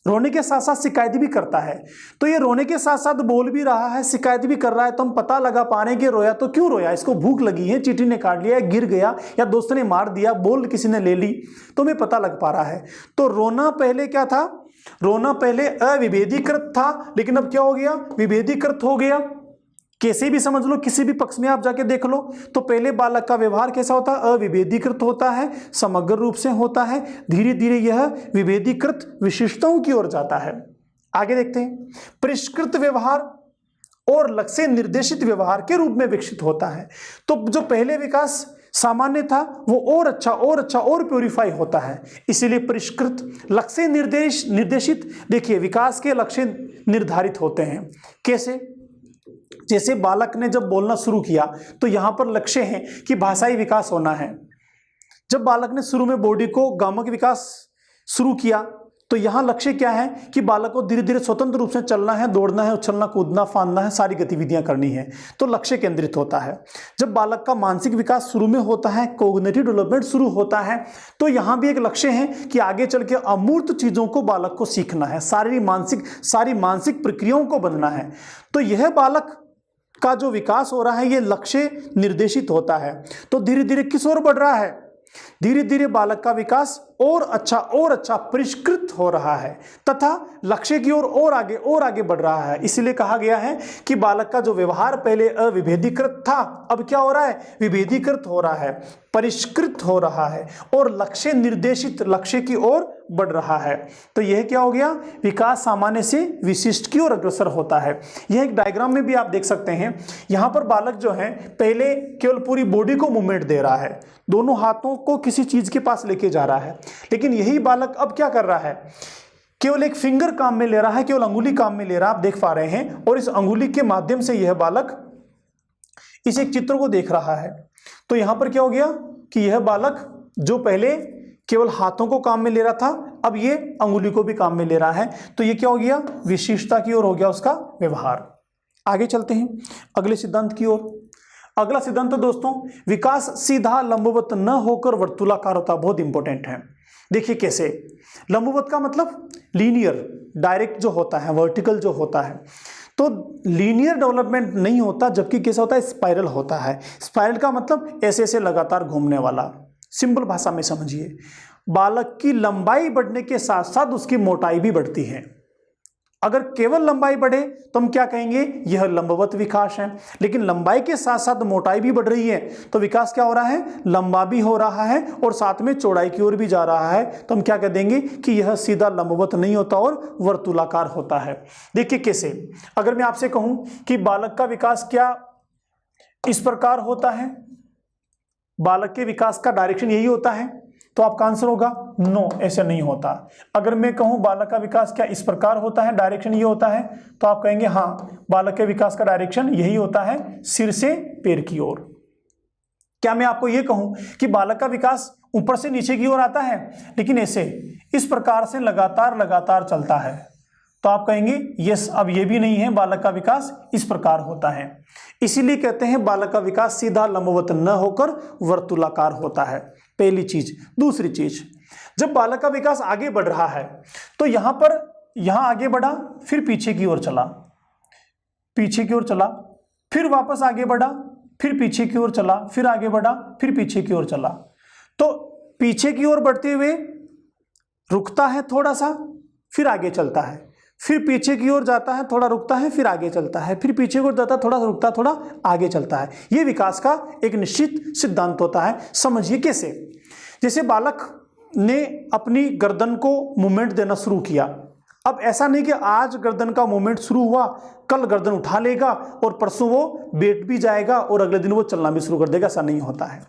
रोने के साथ साथ शिकायत भी करता है। तो ये रोने के साथ साथ बोल भी रहा है, शिकायत भी कर रहा है। तो हम पता लगा पा रहे हैं कि रोया तो क्यों रोया? इसको भूख लगी है, चींटी ने काट लिया, गिर गया, या दोस्त ने मार दिया, बोल किसी ने ले ली, तो हमें पता लग पा रहा है। तो रोना पहले क्या था? रोना पहले अविभेदीकृत था, लेकिन अब क्या हो गया? विभेदीकृत हो गया। कैसे भी समझ लो, किसी भी पक्ष में आप जाके देख लो, तो पहले बालक का व्यवहार कैसा होता है, अविभेदीकृत होता है, समग्र रूप से होता है, धीरे धीरे यह विभेदीकृत विशिष्टताओं की ओर जाता है। आगे देखते हैं, परिष्कृत व्यवहार और लक्ष्य निर्देशित व्यवहार के रूप में विकसित होता है। तो जो पहले विकास सामान्य था वो और अच्छा और प्योरीफाई होता है, इसीलिए परिष्कृत लक्ष्य निर्देशित। देखिए विकास के लक्ष्य निर्धारित होते हैं कैसे, जैसे बालक ने जब बोलना शुरू किया तो यहां पर लक्ष्य है कि भाषाई विकास होना है। जब बालक ने शुरू में बॉडी को गामक विकास शुरू किया तो यहां लक्ष्य क्या है कि बालक को धीरे धीरे स्वतंत्र रूप से चलना है, दौड़ना है, उछलना कूदना फांदना है, सारी गतिविधियां करनी है, तो लक्ष्य केंद्रित होता है। जब बालक का मानसिक विकास शुरू में होता है, कॉग्निटिव डेवलपमेंट शुरू होता है, तो यहां भी एक लक्ष्य है कि आगे चल के अमूर्त चीजों को बालक को सीखना है, सारी मानसिक प्रक्रियाओं को बनना है। तो यह बालक का जो विकास हो रहा है ये लक्ष्य निर्देशित होता है। तो धीरे धीरे किस ओर बढ़ रहा है, धीरे धीरे बालक का विकास और अच्छा परिष्कृत हो रहा है तथा लक्ष्य की ओर और आगे बढ़ रहा है। इसलिए कहा गया है कि बालक का जो व्यवहार पहले अविभेदीकृत था, अब क्या हो रहा है, विभेदीकृत हो रहा है, परिष्कृत हो रहा है और लक्ष्य निर्देशित लक्ष्य की ओर बढ़ रहा है। तो यह क्या हो गया, विकास सामान्य से विशिष्ट की ओर अग्रसर होता है। यह एक डायग्राम में भी आप देख सकते हैं। यहां पर बालक जो है पहले केवल पूरी बॉडी को मूवमेंट दे रहा है, दोनों हाथों को किसी चीज के पास लेके जा रहा है, लेकिन यही बालक अब क्या कर रहा है, केवल एक फिंगर काम में ले रहा है, केवल अंगुली काम में ले रहा है, आप देख पा रहे हैं। और इस अंगुली के माध्यम से यह बालक इस एक चित्र को देख रहा है। तो यहां पर क्या हो गया कि यह बालक जो पहले केवल हाथों को काम में ले रहा था, अब ये अंगुली को भी काम में ले रहा है। तो ये क्या हो गया, विशिष्टता की ओर हो गया उसका व्यवहार। आगे चलते हैं अगले सिद्धांत की ओर। अगला सिद्धांत दोस्तों, विकास सीधा लंबवत न होकर वर्तुलाकार होता। बहुत इंपॉर्टेंट है। देखिए कैसे, लंबवत का मतलब लीनियर डायरेक्ट जो होता है, वर्टिकल जो होता है, तो लीनियर डेवलपमेंट नहीं होता, जबकि कैसा होता है, स्पाइरल होता है। स्पाइरल का मतलब ऐसे ऐसे लगातार घूमने वाला। सिंपल भाषा में समझिए, बालक की लंबाई बढ़ने के साथ साथ उसकी मोटाई भी बढ़ती है। अगर केवल लंबाई बढ़े तो हम क्या कहेंगे, यह लंबवत विकास है, लेकिन लंबाई के साथ साथ मोटाई भी बढ़ रही है तो विकास क्या हो रहा है, लंबा भी हो रहा है और साथ में चौड़ाई की ओर भी जा रहा है। तो हम क्या कह देंगे कि यह सीधा लंबवत नहीं होता और वर्तुलाकार होता है। देखिए कैसे, अगर मैं आपसे कहूं कि बालक का विकास क्या इस प्रकार होता है, बालक के विकास का डायरेक्शन यही होता है, तो आपका आंसर होगा नो, ऐसे नहीं होता। अगर मैं कहूं बालक का विकास क्या इस प्रकार होता है, डायरेक्शन ये होता है, तो आप कहेंगे हाँ, बालक के विकास का डायरेक्शन यही होता है, सिर से पैर की ओर। क्या मैं आपको ये कहूं कि बालक का विकास ऊपर से नीचे की ओर आता है, लेकिन ऐसे इस प्रकार से लगातार चलता है, तो आप कहेंगे यस, अब ये भी नहीं है, बालक का विकास इस प्रकार होता है। इसीलिए कहते हैं बालक का विकास सीधा लंबवत न होकर वर्तुलाकार होता है, पहली चीज। दूसरी चीज, जब बालक का विकास आगे बढ़ रहा है तो यहां आगे बढ़ा, फिर पीछे की ओर चला, फिर वापस आगे बढ़ा, फिर पीछे की ओर चला, फिर आगे बढ़ा, फिर पीछे की ओर चला। तो पीछे की ओर बढ़ते हुए रुकता है थोड़ा सा, फिर आगे चलता है, फिर पीछे की ओर जाता है, थोड़ा रुकता है, फिर आगे चलता है, फिर पीछे की ओर जाता है, थोड़ा रुकता है, थोड़ा आगे चलता है। यह विकास का एक निश्चित सिद्धांत होता है। समझिए कैसे, जैसे बालक ने अपनी गर्दन को मूवमेंट देना शुरू किया। अब ऐसा नहीं कि आज गर्दन का मूवमेंट शुरू हुआ, कल गर्दन उठा लेगा और परसों वो बैठ भी जाएगा और अगले दिन वो चलना भी शुरू कर देगा, ऐसा नहीं होता है।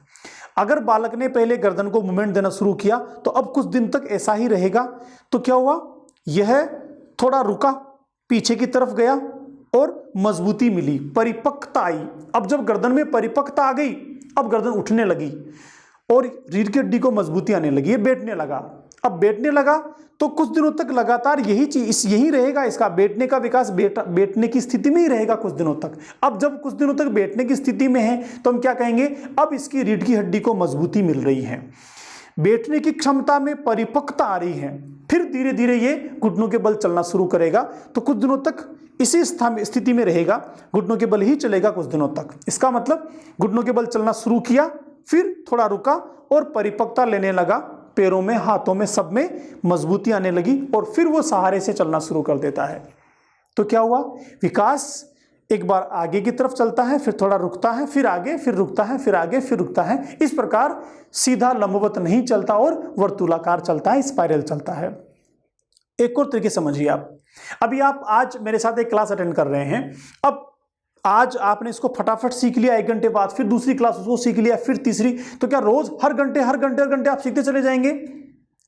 अगर बालक ने पहले गर्दन को मूवमेंट देना शुरू किया तो अब कुछ दिन तक ऐसा ही रहेगा। तो क्या हुआ, यह थोड़ा रुका, पीछे की तरफ गया और मजबूती मिली, परिपक्वता आई। अब जब गर्दन में परिपक्वता आ गई, अब गर्दन उठने लगी और रीढ़ की हड्डी को मजबूती आने लगी, ये बैठने लगा। अब बैठने लगा तो कुछ दिनों तक लगातार यही रहेगा, इसका बैठने का विकास बैठने की स्थिति में ही रहेगा कुछ दिनों तक। अब जब कुछ दिनों तक बैठने की स्थिति में है तो हम क्या कहेंगे, अब इसकी रीढ़ की हड्डी को मजबूती मिल रही है, बैठने की क्षमता में परिपक्वता आ रही है। फिर धीरे धीरे ये घुटनों के बल चलना शुरू करेगा, तो कुछ दिनों तक इसी स्थिति में रहेगा, घुटनों के बल ही चलेगा कुछ दिनों तक। इसका मतलब घुटनों के बल चलना शुरू किया, फिर थोड़ा रुका और परिपक्वता लेने लगा, पैरों में, हाथों में, सब में मजबूती आने लगी और फिर वो सहारे से चलना शुरू कर देता है। तो क्या हुआ, विकास एक बार आगे की तरफ चलता है, फिर थोड़ा रुकता है, फिर आगे, फिर रुकता है, फिर आगे, फिर रुकता है। इस प्रकार सीधा लंबवत नहीं चलता और वर्तुलाकार चलता है, स्पाइरल चलता है। एक और तरीके समझिए आप, अभी आप आज मेरे साथ एक क्लास अटेंड कर रहे हैं, अब आज आपने इसको फटाफट सीख लिया, 1 घंटे बाद फिर दूसरी क्लास उसको सीख लिया, फिर तीसरी, तो क्या रोज हर घंटे आप सीखते चले जाएंगे?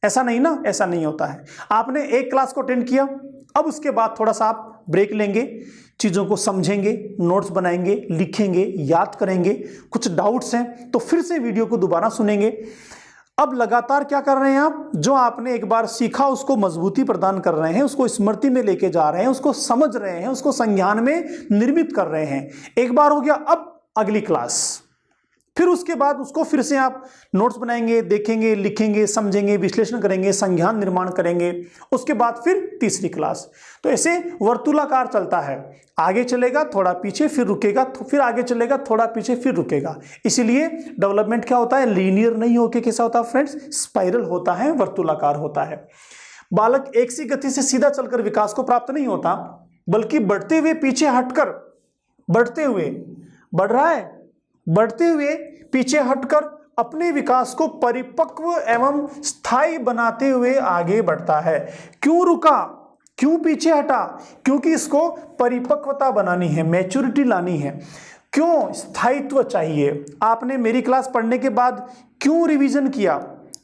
ऐसा नहीं ना, ऐसा नहीं होता है। आपने एक क्लास को अटेंड किया, अब उसके बाद थोड़ा सा आप ब्रेक लेंगे, चीज़ों को समझेंगे, नोट्स बनाएंगे, लिखेंगे, याद करेंगे, कुछ डाउट्स हैं तो फिर से वीडियो को दोबारा सुनेंगे। अब लगातार क्या कर रहे हैं आप, जो आपने एक बार सीखा उसको मजबूती प्रदान कर रहे हैं, उसको स्मृति में लेके जा रहे हैं, उसको समझ रहे हैं, उसको संज्ञान में निर्मित कर रहे हैं। एक बार हो गया, अब अगली क्लास, फिर उसके बाद उसको फिर से आप नोट्स बनाएंगे, देखेंगे, लिखेंगे, समझेंगे, विश्लेषण करेंगे, संज्ञान निर्माण करेंगे, उसके बाद फिर तीसरी क्लास। तो ऐसे वर्तुलाकार चलता है, आगे चलेगा, थोड़ा पीछे, फिर रुकेगा, फिर आगे चलेगा, थोड़ा पीछे, फिर रुकेगा। इसीलिए डेवलपमेंट क्या होता है, लीनियर नहीं होके कैसा होता है फ्रेंड्स, स्पाइरल होता है, वर्तुलाकार होता है। बालक एक सी गति से सीधा चलकर विकास को प्राप्त नहीं होता, बल्कि बढ़ते हुए पीछे हटकर, बढ़ते हुए, बढ़ रहा है, बढ़ते हुए पीछे हटकर अपने विकास को परिपक्व एवं स्थायी बनाते हुए आगे बढ़ता है। क्यों रुका, क्यों पीछे हटा? क्योंकि इसको परिपक्वता बनानी है, मैच्योरिटी लानी है। क्यों? स्थायित्व चाहिए। आपने मेरी क्लास पढ़ने के बाद क्यों रिवीजन किया,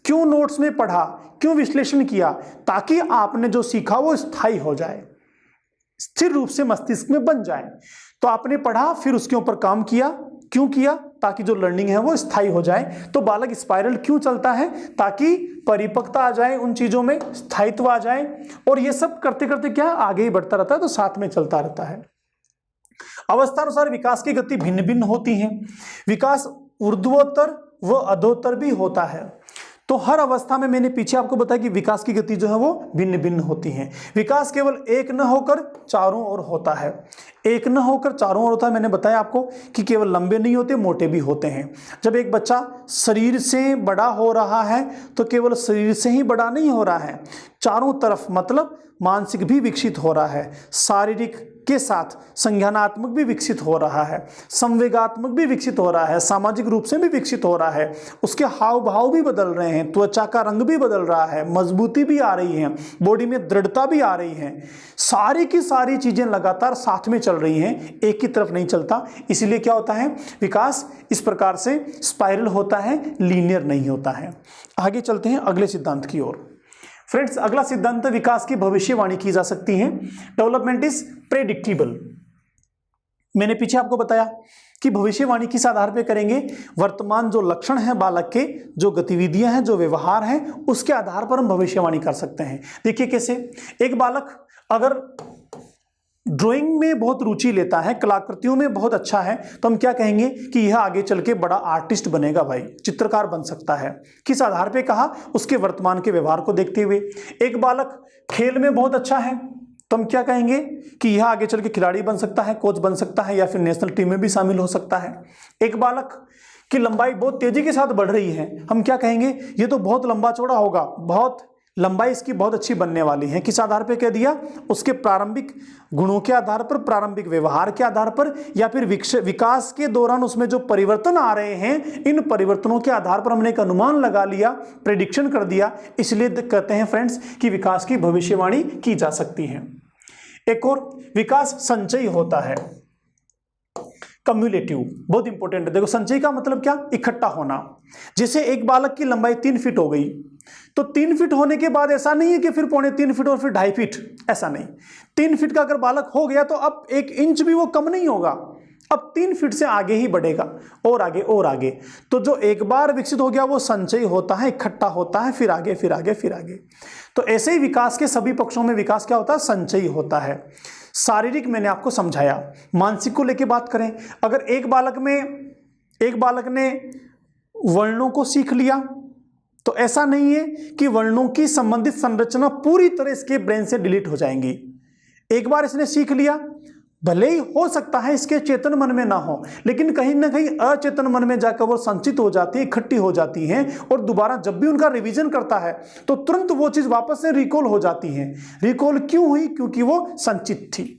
क्यों नोट्स में पढ़ा, क्यों विश्लेषण किया? ताकि आपने जो सीखा वो स्थायी हो जाए, स्थिर रूप से मस्तिष्क में बन जाए। तो आपने पढ़ा, फिर उसके ऊपर काम किया, क्यों किया? ताकि जो लर्निंग है वो स्थायी हो जाए। तो बालक स्पाइरल क्यों चलता है? ताकि परिपक्वता आ जाए, उन चीजों में स्थायित्व आ जाए, और ये सब करते करते क्या आगे ही बढ़ता रहता है, तो साथ में चलता रहता है। अवस्थानुसार विकास की गति भिन्न भिन्न होती है। विकास ऊर्ध्वोत्तर व अधोत्तर भी होता है। तो हर अवस्था में मैंने पीछे आपको बताया कि विकास की गति जो है वो भिन्न भिन्न होती है। विकास केवल एक न होकर चारों ओर होता है, एक न होकर चारों ओर होता है। मैंने बताया आपको कि केवल लंबे नहीं होते, मोटे भी होते हैं। जब एक बच्चा शरीर से बड़ा हो रहा है तो केवल शरीर से ही बड़ा नहीं हो रहा है, चारों तरफ, मतलब मानसिक भी विकसित हो रहा है, शारीरिक के साथ संज्ञानात्मक भी विकसित हो रहा है, संवेगात्मक भी विकसित हो रहा है, सामाजिक रूप से भी विकसित हो रहा है, उसके हाव भाव भी बदल रहे हैं, त्वचा का रंग भी बदल रहा है, मजबूती भी आ रही है, बॉडी में दृढ़ता भी आ रही है। सारी की सारी चीजें लगातार साथ में चल रही हैं, एक ही तरफ नहीं चलता। इसलिए क्या होता है, विकास इस प्रकार से स्पाइरल होता है, लीनियर नहीं होता है। आगे चलते हैं अगले सिद्धांत की ओर। फ्रेंड्स, अगला सिद्धांत विकास की भविष्यवाणी की जा सकती है। Development is predictable. मैंने पीछे आपको बताया कि भविष्यवाणी किस आधार पे करेंगे, वर्तमान जो लक्षण है बालक के, जो गतिविधियां हैं, जो व्यवहार है, उसके आधार पर हम भविष्यवाणी कर सकते हैं। देखिए कैसे, एक बालक अगर ड्राइंग में बहुत रुचि लेता है, कलाकृतियों में बहुत अच्छा है, तो हम क्या कहेंगे कि यह आगे चल के बड़ा आर्टिस्ट बनेगा, भाई चित्रकार बन सकता है। किस आधार पे कहा, उसके वर्तमान के व्यवहार को देखते हुए। एक बालक खेल में बहुत अच्छा है, तो हम क्या कहेंगे कि यह आगे चल के खिलाड़ी बन सकता है, कोच बन सकता है, या फिर नेशनल टीम में भी शामिल हो सकता है। एक बालक की लंबाई बहुत तेजी के साथ बढ़ रही है, हम क्या कहेंगे, ये तो बहुत लंबा चौड़ा होगा, बहुत लंबाई इसकी बहुत अच्छी बनने वाली है। किस आधार पे कह दिया, उसके प्रारंभिक गुणों के आधार पर, प्रारंभिक व्यवहार के आधार पर, या फिर विकास के दौरान उसमें जो परिवर्तन आ रहे हैं, इन परिवर्तनों के आधार पर हमने एक अनुमान लगा लिया, प्रेडिक्शन कर दिया। इसलिए कहते हैं फ्रेंड्स कि विकास की भविष्यवाणी की जा सकती है। एक और, विकास संचयी होता है, कम्युलेटिव, बहुत इंपॉर्टेंट है। देखो, संचयी का मतलब क्या, इकट्ठा होना। जैसे एक बालक की लंबाई 3 फीट हो गई, तो 3 फीट होने के बाद ऐसा नहीं है कि फिर 3.25 फीट और फिर 2.5 फीट, ऐसा नहीं। 3 फीट का अगर बालक हो गया तो अब 1 इंच भी वो कम नहीं होगा, अब 3 फीट से आगे ही बढ़ेगा, और आगे और आगे। तो जो एक बार विकसित हो गया वो संचयी होता है, इकट्ठा होता है, फिर आगे फिर आगे फिर आगे। तो ऐसे ही विकास के सभी पक्षों में विकास क्या होता है, संचयी होता है। शारीरिक मैंने आपको समझाया। मानसिक को लेके बात करें, अगर एक बालक ने वर्णों को सीख लिया, तो ऐसा नहीं है कि वर्णों की संबंधित संरचना पूरी तरह इसके ब्रेन से डिलीट हो जाएंगी। एक बार इसने सीख लिया, भले ही हो सकता है इसके चेतन मन में ना हो, लेकिन कहीं ना कहीं अचेतन मन में जाकर वो संचित हो जाती है, इकट्ठी हो जाती हैं, और दोबारा जब भी उनका रिवीजन करता है तो तुरंत वो चीज वापस से रिकॉल हो जाती है। रिकॉल क्यों हुई, क्योंकि वो संचित थी।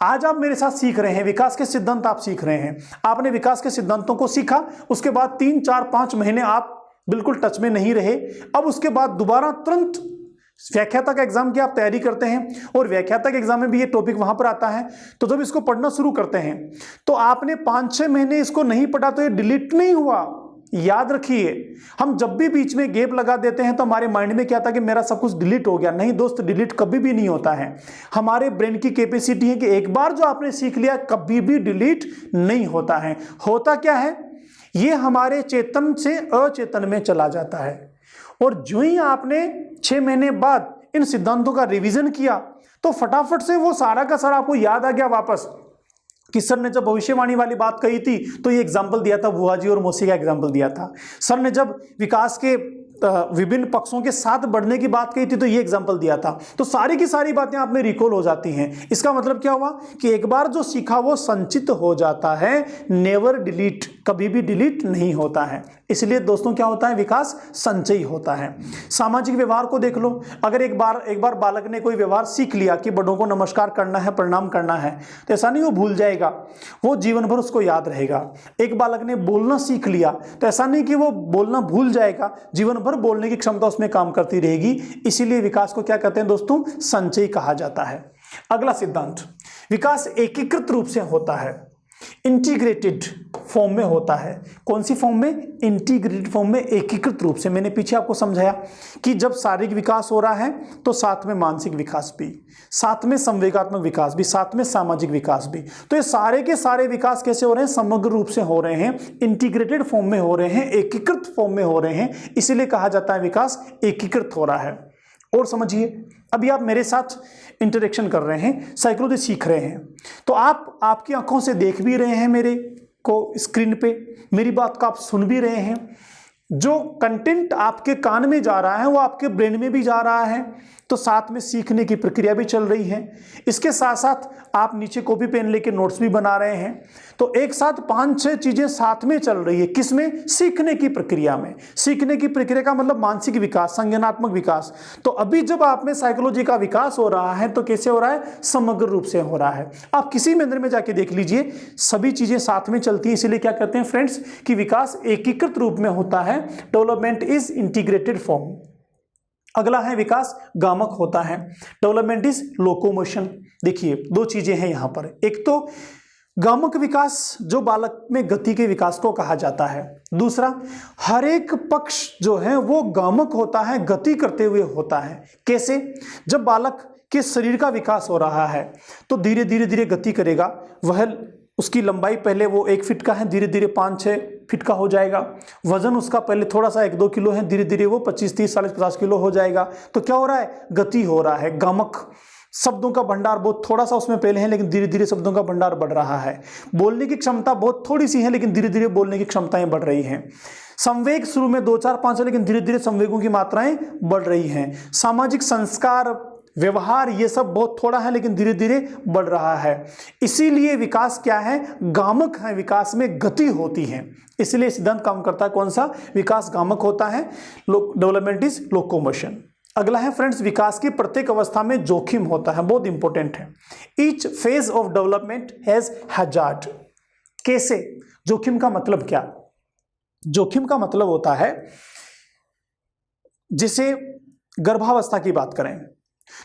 आज आप मेरे साथ सीख रहे हैं, विकास के सिद्धांत आप सीख रहे हैं। आपने विकास के सिद्धांतों को सीखा, उसके बाद 3, 4, 5 महीने आप बिल्कुल टच में नहीं रहे। अब उसके बाद दोबारा तुरंत व्याख्याता का एग्जाम की आप तैयारी करते हैं और व्याख्याता के एग्जाम में भी ये टॉपिक वहां पर आता है। तो जब इसको पढ़ना शुरू करते हैं तो आपने 5-6 महीने इसको नहीं पढ़ा तो ये डिलीट नहीं हुआ। याद रखिए, हम जब भी बीच में गैप लगा देते हैं तो हमारे माइंड में क्या था कि मेरा सब कुछ डिलीट हो गया। नहीं दोस्त, डिलीट कभी भी नहीं होता है। हमारे ब्रेन की कैपेसिटी है कि एक बार जो आपने सीख लिया कभी भी डिलीट नहीं होता है। होता क्या है, ये हमारे चेतन से अचेतन में चला जाता है। और जो ही आपने 6 महीने बाद इन सिद्धांतों का रिवीजन किया तो फटाफट से वो सारा का सारा आपको याद आ गया वापस कि सर ने जब भविष्यवाणी वाली बात कही थी तो ये एग्जाम्पल दिया था, बुआ जी और मौसी का एग्जाम्पल दिया था। सर ने जब विकास के विभिन्न पक्षों के साथ बढ़ने की बात कही थी तो ये एग्जाम्पल दिया था। तो सारी की सारी बातें आप में रिकॉल हो जाती हैं। इसका मतलब क्या हुआ कि एक बार जो सीखा वो संचित हो जाता है, नेवर डिलीट, कभी भी डिलीट नहीं होता है। इसलिए दोस्तों क्या होता है, विकास संचयी होता है। सामाजिक व्यवहार को देख लो, अगर एक बार बालक ने कोई व्यवहार सीख लिया कि बड़ों को नमस्कार करना है, प्रणाम करना है, तो ऐसा नहीं वो भूल जाएगा, वो जीवन भर उसको याद रहेगा। एक बालक ने बोलना सीख लिया तो ऐसा नहीं कि वो बोलना भूल जाएगा, जीवन भर बोलने की क्षमता उसमें काम करती रहेगी। इसीलिए विकास को क्या कहते हैं दोस्तों, संचयी कहा जाता है। अगला सिद्धांत, विकास एकीकृत रूप से होता है, इंटीग्रेटेड फॉर्म में होता है। कौन सी फॉर्म में, इंटीग्रेटेड फॉर्म में, एकीकृत रूप से। मैंने पीछे आपको समझाया कि जब शारीरिक विकास हो रहा है तो साथ में मानसिक विकास भी, साथ में संवेगात्मक विकास भी, साथ में सामाजिक विकास भी। तो ये सारे के सारे विकास कैसे हो रहे हैं, समग्र रूप से हो रहे हैं, इंटीग्रेटेड फॉर्म में हो रहे हैं, एकीकृत फॉर्म में हो रहे हैं। इसीलिए कहा जाता है विकास एकीकृत हो रहा है। और समझिए, अभी आप मेरे साथ इंटरेक्शन कर रहे हैं, साइकोलॉजी सीख रहे हैं, तो आप आपकी आंखों से देख भी रहे हैं मेरे को स्क्रीन पे, मेरी बात को आप सुन भी रहे हैं। जो कंटेंट आपके कान में जा रहा है वो आपके ब्रेन में भी जा रहा है, तो साथ में सीखने की प्रक्रिया भी चल रही है। इसके साथ साथ आप नीचे कॉपी पेन लेके नोट्स भी बना रहे हैं। तो एक साथ 5-6 चीजें साथ में चल रही है। किसमें, सीखने की प्रक्रिया में। सीखने की प्रक्रिया का मतलब मानसिक विकास, संज्ञानात्मक विकास। तो अभी जब आप में साइकोलॉजी का विकास हो रहा है तो कैसे हो रहा है, समग्र रूप से हो रहा है। आप किसी मंदिर में जाके देख लीजिए, सभी चीजें साथ में चलती हैं। इसीलिए क्या कहते हैं फ्रेंड्स कि विकास एकीकृत रूप में होता है, डेवलपमेंट इज इंटीग्रेटेड फॉर्म। अगला है विकास गामक होता है, डेवलपमेंट इज लोकोमोशन। देखिए 2 चीजें हैं यहां पर, एक तो गामक विकास जो बालक में गति के विकास को कहा जाता है, दूसरा हर एक पक्ष जो है वो गामक होता है, गति करते हुए होता है। कैसे, जब बालक के शरीर का विकास हो रहा है तो धीरे धीरे गति करेगा। वह उसकी लंबाई पहले वो 1 फीट का है, धीरे धीरे 5-6 फीट का हो जाएगा। वजन उसका पहले थोड़ा सा 1-2 किलो है, धीरे धीरे वो 25-30, 40-50 किलो हो जाएगा। तो क्या हो रहा है, गति हो रहा है। गामक शब्दों का भंडार बहुत थोड़ा सा उसमें पहले है, लेकिन धीरे धीरे शब्दों का भंडार बढ़ रहा है। बोलने की क्षमता बहुत थोड़ी सी है, लेकिन धीरे धीरे बोलने की क्षमताएं बढ़ रही हैं। संवेग शुरू में 2, 4, 5 है, लेकिन धीरे धीरे संवेगों की मात्राएं बढ़ रही हैं। सामाजिक संस्कार, व्यवहार, ये सब बहुत थोड़ा है, लेकिन धीरे धीरे बढ़ रहा है। इसीलिए विकास क्या है, गामक है, विकास में गति होती है। इसलिए सिद्धांत काम करता है, कौन सा, विकास गामक होता है, डेवलपमेंट इज लोकोमोशन। अगला है फ्रेंड्स, विकास की प्रत्येक अवस्था में जोखिम होता है, बहुत इंपॉर्टेंट है। Each phase of development has hazard. कैसे, जोखिम का मतलब क्या, जोखिम का मतलब होता है, जैसे गर्भावस्था की बात करें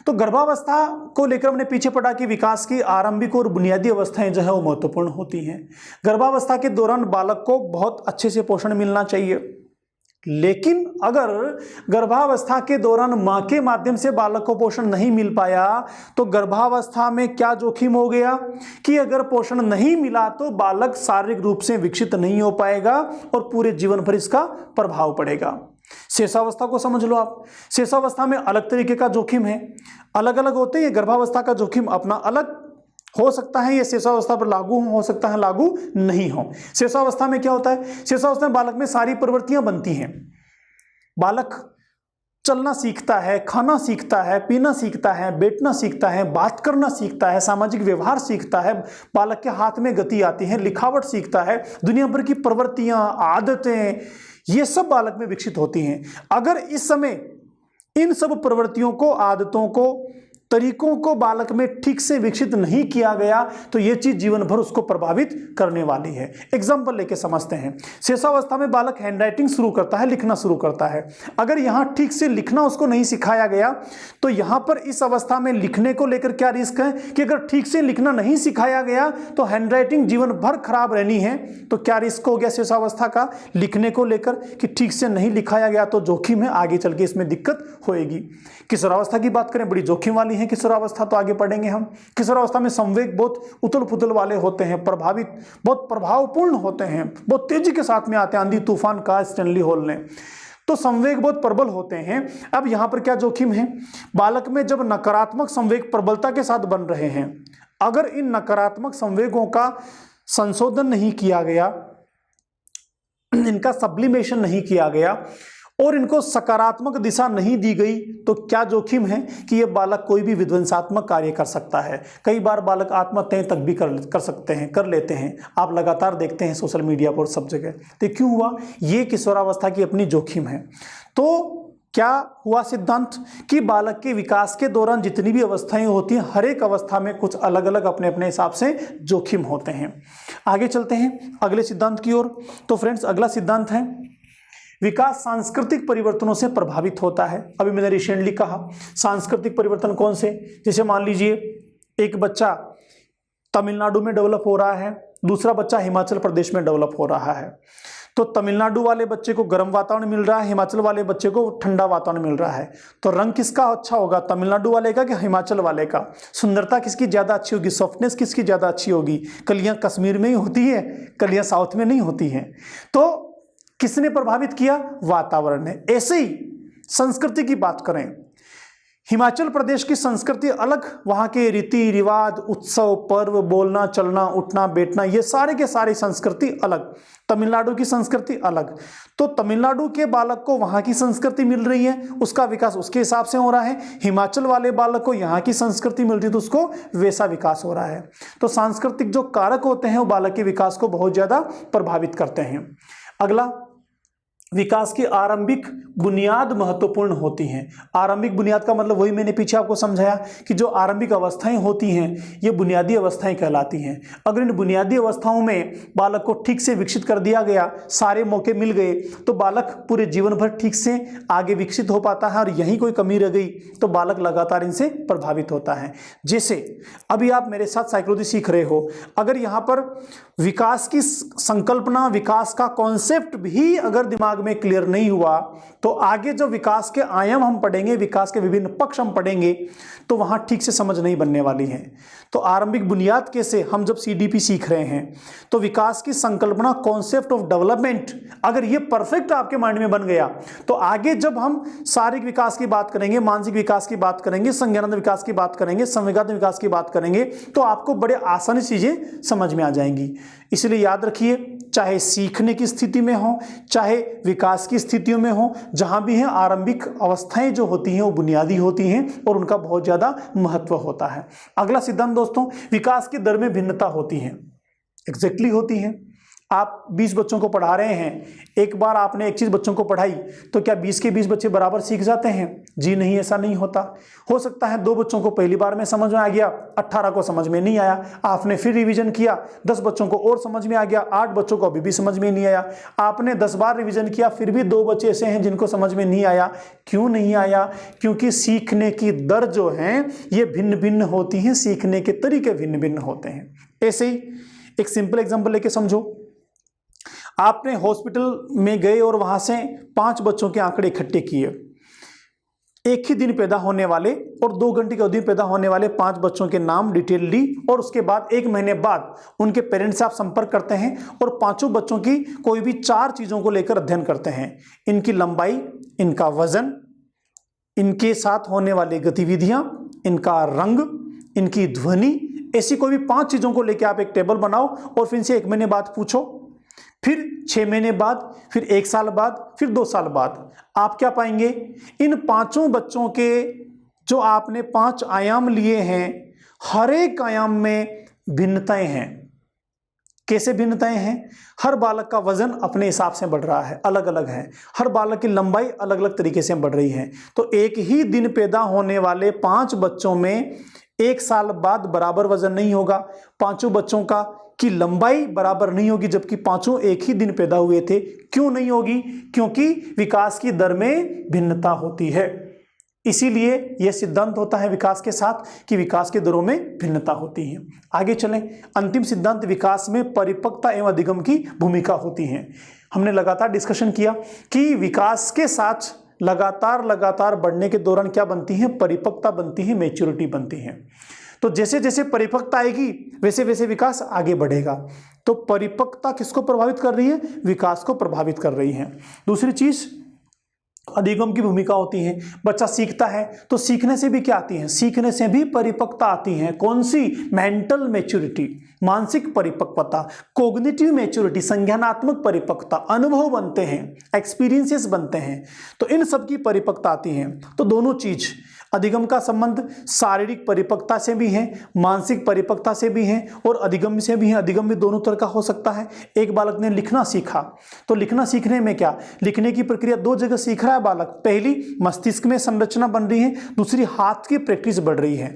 तो गर्भावस्था को लेकर हमने पीछे पढ़ा कि विकास की आरंभिक और बुनियादी अवस्थाएं जो है वो महत्वपूर्ण होती हैं। गर्भावस्था के दौरान बालक को बहुत अच्छे से पोषण मिलना चाहिए, लेकिन अगर गर्भावस्था के दौरान मां के माध्यम से बालक को पोषण नहीं मिल पाया तो गर्भावस्था में क्या जोखिम हो गया कि अगर पोषण नहीं मिला तो बालक शारीरिक रूप से विकसित नहीं हो पाएगा और पूरे जीवन भर इसका प्रभाव पड़ेगा। शेषावस्था को समझ लो आप, शेषावस्था में अलग तरीके का जोखिम है, अलग अलग होते हैं। गर्भावस्था का जोखिम अपना अलग हो सकता है, ये शेषावस्था पर लागू हो सकता है, लागू नहीं हो। शेषावस्था में क्या होता है, शेषावस्था में बालक में सारी प्रवृत्तियां बनती हैं। बालक चलना सीखता है, खाना सीखता है, पीना सीखता है, बैठना सीखता है, बात करना सीखता है, सामाजिक व्यवहार सीखता है, बालक के हाथ में गति आती है, लिखावट सीखता है, दुनिया भर की प्रवृत्तियां, आदतें, ये सब बालक में विकसित होती हैं। अगर इस समय इन सब प्रवृत्तियों को, आदतों को तरीकों को बालक में ठीक से विकसित नहीं किया गया तो यह चीज जीवन भर उसको प्रभावित करने वाली है। एग्जाम्पल लेके समझते हैं। शिशुअवस्था में बालक हैंडराइटिंग शुरू करता है, लिखना शुरू करता है। अगर यहां ठीक से लिखना उसको नहीं सिखाया गया तो यहां पर इस अवस्था में लिखने को लेकर क्या रिस्क है कि अगर ठीक से लिखना नहीं सिखाया गया तो हैंडराइटिंग जीवन भर खराब रहनी है। तो क्या रिस्क हो गया शिशुअवस्था का लिखने को लेकर कि ठीक से नहीं लिखाया गया तो जोखिम है, आगे चल के इसमें दिक्कत होएगी। किशोरावस्था की बात करें, बड़ी जोखिम वाली है किशोरावस्था, तो आगे पढ़ेंगे हम। किशोरावस्था में संवेग बहुत उथल पुथल वाले होते हैं, प्रभावित बहुत प्रभावपूर्ण होते हैं, बहुत तेजी के साथ में आते हैं, आंधी तूफान का स्टैनली हॉल ने। तो संवेग बहुत प्रबल होते हैं। अब यहां पर क्या जोखिम है, बालक में जब नकारात्मक संवेग प्रबलता के साथ बन रहे हैं, अगर इन नकारात्मक संवेगों का संशोधन नहीं किया गया, इनका सब्लिमेशन नहीं किया गया और इनको सकारात्मक दिशा नहीं दी गई तो क्या जोखिम है कि यह बालक कोई भी विध्वंसात्मक कार्य कर सकता है। कई बार बालक आत्महत्याएं तक भी कर सकते हैं, कर लेते हैं। आप लगातार देखते हैं सोशल मीडिया पर सब जगह। तो क्यों हुआ, ये किशोरावस्था की अपनी जोखिम है। तो क्या हुआ सिद्धांत कि बालक के विकास के दौरान जितनी भी अवस्थाएं होती हैं, हर एक अवस्था में कुछ अलग अलग अपने अपने हिसाब से जोखिम होते हैं। आगे चलते हैं अगले सिद्धांत की ओर। तो फ्रेंड्स, अगला सिद्धांत है विकास सांस्कृतिक परिवर्तनों से प्रभावित होता है। अभी मैंने रिसेंटली कहा सांस्कृतिक परिवर्तन कौन से, जैसे मान लीजिए एक बच्चा तमिलनाडु में डेवलप हो रहा है, दूसरा बच्चा हिमाचल प्रदेश में डेवलप हो रहा है। तो तमिलनाडु वाले बच्चे को गर्म वातावरण मिल रहा है, हिमाचल वाले बच्चे को ठंडा वातावरण मिल रहा है। तो रंग किसका अच्छा होगा, तमिलनाडु वाले का कि हिमाचल वाले का? सुंदरता किसकी ज़्यादा अच्छी होगी, सॉफ्टनेस किसकी ज़्यादा अच्छी होगी? कलियां कश्मीर में ही होती है, कलियां साउथ में नहीं होती हैं। तो किसने प्रभावित किया, वातावरण ने। ऐसे ही संस्कृति की बात करें, हिमाचल प्रदेश की संस्कृति अलग, वहाँ के रीति रिवाज, उत्सव, पर्व, बोलना, चलना, उठना, बैठना, ये सारे के सारी संस्कृति अलग। तमिलनाडु की संस्कृति अलग। तो तमिलनाडु के बालक को वहाँ की संस्कृति मिल रही है, उसका विकास उसके हिसाब से हो रहा है। हिमाचल वाले बालक को यहाँ की संस्कृति मिल रही है तो उसको वैसा विकास हो रहा है। तो सांस्कृतिक जो कारक होते हैं वो बालक के विकास को बहुत ज़्यादा प्रभावित करते हैं। अगला, विकास की आरंभिक बुनियाद महत्वपूर्ण होती हैं। आरंभिक बुनियाद का मतलब वही मैंने पीछे आपको समझाया कि जो आरंभिक अवस्थाएं होती हैं ये बुनियादी अवस्थाएं कहलाती हैं। अगर इन बुनियादी अवस्थाओं में बालक को ठीक से विकसित कर दिया गया, सारे मौके मिल गए, तो बालक पूरे जीवन भर ठीक से आगे विकसित हो पाता है। और यहीं कोई कमी रह गई तो बालक लगातार इनसे प्रभावित होता है। जैसे अभी आप मेरे साथ साइकोलॉजी सीख रहे हो, अगर यहाँ पर विकास की संकल्पना, विकास का कॉन्सेप्ट भी अगर दिमाग में क्लियर नहीं हुआ तो आगे जब विकास के आयाम हम पढ़ेंगे, विकास के विभिन्न पक्ष हम पढ़ेंगे, तो वहां ठीक से समझ नहीं बनने वाली है। तो आरंभिक बुनियाद कैसे, हम जब सीडीपी सीख रहे हैं तो विकास की संकल्पना, कॉन्सेप्ट ऑफ डेवलपमेंट, अगर ये परफेक्ट आपके माइंड में बन गया तो आगे जब हम शारीरिक विकास की बात करेंगे, मानसिक विकास की बात करेंगे, संज्ञानात्मक विकास की बात करेंगे, संवेगात्मक विकास की बात करेंगे, तो आपको बड़े आसानी से चीजें समझ में आ जाएंगी। इसलिए याद रखिए, चाहे सीखने की स्थिति में हो, चाहे विकास की स्थितियों में हो, जहां भी है आरंभिक अवस्थाएं जो होती हैं वो बुनियादी होती हैं और उनका बहुत ज्यादा महत्व होता है। अगला सिद्धांत दोस्तों, विकास की दर में भिन्नता होती है। एग्जैक्टली होती है। आप 20 बच्चों को पढ़ा रहे हैं, एक बार आपने एक चीज़ बच्चों को पढ़ाई तो क्या 20 के 20 बच्चे बराबर सीख जाते हैं? जी नहीं, ऐसा नहीं होता। हो सकता है 2 बच्चों को पहली बार में समझ में आ गया, 18 को समझ में नहीं आया, आपने फिर रिवीजन किया, 10 बच्चों को और समझ में आ गया, 8 बच्चों को अभी भी समझ में नहीं आया। आपने 10 बार रिवीजन किया, फिर भी 2 बच्चे ऐसे हैं जिनको समझ में नहीं आया। क्यों नहीं आया? क्योंकि सीखने की दर जो है ये भिन्न भिन्न होती हैं, सीखने के तरीके भिन्न भिन्न होते हैं। ऐसे ही एक सिंपल एग्जाम्पल लेके समझो, आपने हॉस्पिटल में गए और वहां से 5 बच्चों के आंकड़े इकट्ठे किए। एक ही दिन पैदा होने वाले और 2 घंटे की अवधि में पैदा होने वाले 5 बच्चों के नाम डिटेल ली और उसके बाद 1 महीने बाद उनके पेरेंट्स से आप संपर्क करते हैं और 5 बच्चों की कोई भी 4 चीजों को लेकर अध्ययन करते हैं। इनकी लंबाई, इनका वजन, इनके साथ होने वाली गतिविधियां, इनका रंग, इनकी ध्वनि, ऐसी कोई भी 5 चीजों को लेकर आप एक टेबल बनाओ और फिर इनसे 1 महीने बाद पूछो, फिर 6 महीने बाद, फिर 1 साल बाद, फिर 2 साल बाद आप क्या पाएंगे? इन 5 बच्चों के जो आपने 5 आयाम लिए हैं, हर एक आयाम में भिन्नताएं हैं। कैसे भिन्नताएं हैं? हर बालक का वजन अपने हिसाब से बढ़ रहा है, अलग अलग है। हर बालक की लंबाई अलग अलग तरीके से बढ़ रही है। तो एक ही दिन पैदा होने वाले 5 बच्चों में 1 साल बाद बराबर वजन नहीं होगा। 5 बच्चों का की लंबाई बराबर नहीं होगी, जबकि 5 एक ही दिन पैदा हुए थे। क्यों नहीं होगी? क्योंकि विकास की दर में भिन्नता होती है। इसीलिए यह सिद्धांत होता है विकास के साथ कि विकास के दरों में भिन्नता होती है। आगे चलें। अंतिम सिद्धांत, विकास में परिपक्वता एवं अधिगम की भूमिका होती है। हमने लगातार डिस्कशन किया कि विकास के साथ लगातार बढ़ने के दौरान क्या बनती है? परिपक्वता बनती है, मैच्योरिटी बनती है। तो जैसे जैसे परिपक्वता आएगी वैसे वैसे विकास आगे बढ़ेगा। तो परिपक्वता किसको प्रभावित कर रही है? विकास को प्रभावित कर रही है। दूसरी चीज, अधिगम की भूमिका होती है। बच्चा सीखता है तो सीखने से भी क्या आती है? सीखने से भी परिपक्वता आती है। कौन सी? मेंटल मैच्योरिटी, मानसिक परिपक्वता, कोग्निटिव मैच्योरिटी, संज्ञानात्मक परिपक्वता, अनुभव बनते हैं, एक्सपीरियंसेस बनते हैं। तो इन सब की परिपक्वता आती है। तो दोनों चीज, अधिगम का संबंध शारीरिक परिपक्वता से भी है, मानसिक परिपक्वता से भी है और अधिगम से भी है। अधिगम भी दोनों तरह का हो सकता है। एक बालक ने लिखना सीखा तो लिखना सीखने में क्या? लिखने की प्रक्रिया 2 जगह सीख रहा है बालक। पहली, मस्तिष्क में संरचना बन रही है, दूसरी हाथ की प्रैक्टिस बढ़ रही है।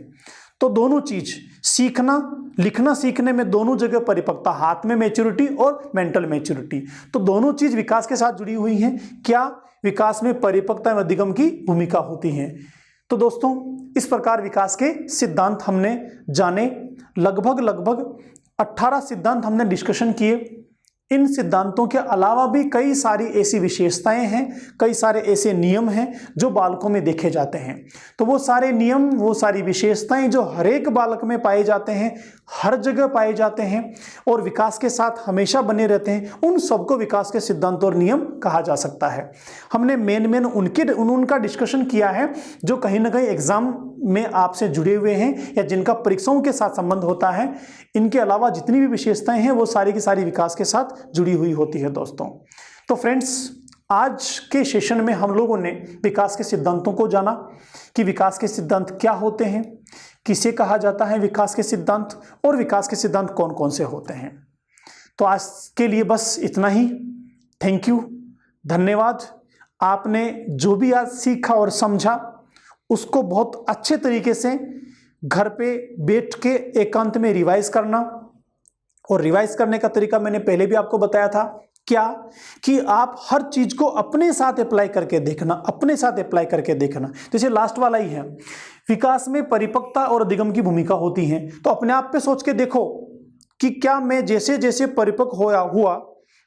तो दोनों चीज, सीखना, लिखना सीखने में दोनों जगह परिपक्वता, हाथ में मैच्योरिटी और मेंटल मैच्योरिटी, तो दोनों चीज विकास के साथ जुड़ी हुई हैं। क्या? विकास में परिपक्वता एवं अधिगम की भूमिका होती है। तो दोस्तों, इस प्रकार विकास के सिद्धांत हमने जाने। लगभग 18 सिद्धांत हमने डिस्कशन किए। इन सिद्धांतों के अलावा भी कई सारी ऐसी विशेषताएं हैं, कई सारे ऐसे नियम हैं जो बालकों में देखे जाते हैं। तो वो सारे नियम, वो सारी विशेषताएं जो हर एक बालक में पाए जाते हैं, हर जगह पाए जाते हैं और विकास के साथ हमेशा बने रहते हैं, उन सबको विकास के सिद्धांत और नियम कहा जा सकता है। हमने मेन उनका डिस्कशन किया है जो कहीं ना कहीं एग्जाम में आपसे जुड़े हुए हैं या जिनका परीक्षाओं के साथ संबंध होता है। इनके अलावा जितनी भी विशेषताएं हैं वो सारी की सारी विकास के साथ जुड़ी हुई होती है दोस्तों। तो फ्रेंड्स, आज के सेशन में हम लोगों ने विकास के सिद्धांतों को जाना कि विकास के सिद्धांत क्या होते हैं, किसे कहा जाता है विकास के सिद्धांत, और विकास के सिद्धांत कौन कौन से होते हैं। तो आज के लिए बस इतना ही। थैंक यू, धन्यवाद। आपने जो भी आज सीखा और समझा उसको बहुत अच्छे तरीके से घर पे बैठ के एकांत में रिवाइज करना। और रिवाइज करने का तरीका मैंने पहले भी आपको बताया था, क्या? कि आप हर चीज को अपने साथ अप्लाई करके देखना, अपने साथ अप्लाई करके देखना। जैसे लास्ट वाला ही है, विकास में परिपक्वता और अधिगम की भूमिका होती है। तो अपने आप पे सोच के देखो कि क्या मैं जैसे जैसे परिपक्व हुआ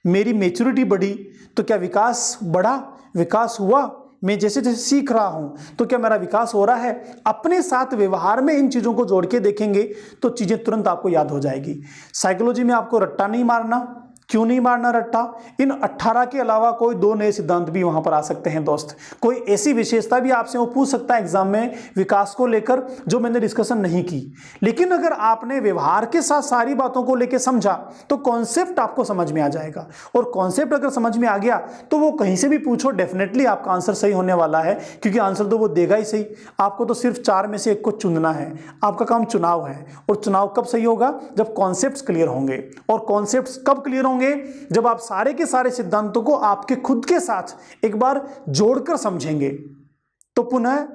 मेरी मैच्योरिटी बढ़ी तो क्या विकास बढ़ा, विकास हुआ? मैं जैसे जैसे सीख रहा हूं तो क्या मेरा विकास हो रहा है? अपने साथ व्यवहार में इन चीजों को जोड़ के देखेंगे तो चीजें तुरंत आपको याद हो जाएगी। साइकोलॉजी में आपको रट्टा नहीं मारना। क्यों नहीं मारना रट्टा? इन 18 के अलावा कोई 2 नए सिद्धांत भी वहां पर आ सकते हैं दोस्त। कोई ऐसी विशेषता भी आपसे वो पूछ सकता है एग्जाम में विकास को लेकर जो मैंने डिस्कशन नहीं की। लेकिन अगर आपने व्यवहार के साथ सारी बातों को लेकर समझा तो कॉन्सेप्ट आपको समझ में आ जाएगा। और कॉन्सेप्ट अगर समझ में आ गया तो वो कहीं से भी पूछो, डेफिनेटली आपका आंसर सही होने वाला है, क्योंकि आंसर तो वो देगा ही सही। आपको तो सिर्फ 4 में से 1 को चुनना है। आपका काम चुनाव है। और चुनाव कब सही होगा? जब कॉन्सेप्ट क्लियर होंगे। और कॉन्सेप्ट कब क्लियर होंगे? जब आप सारे के सारे सिद्धांतों को आपके खुद के साथ एक बार जोड़कर समझेंगे। तो पुनः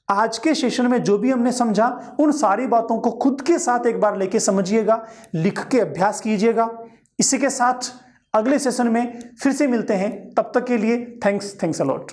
आज के सेशन में जो भी हमने समझा उन सारी बातों को खुद के साथ एक बार लेके समझिएगा, लिख के अभ्यास कीजिएगा। इसी के साथ अगले सेशन में फिर से मिलते हैं। तब तक के लिए थैंक्स अ लॉट।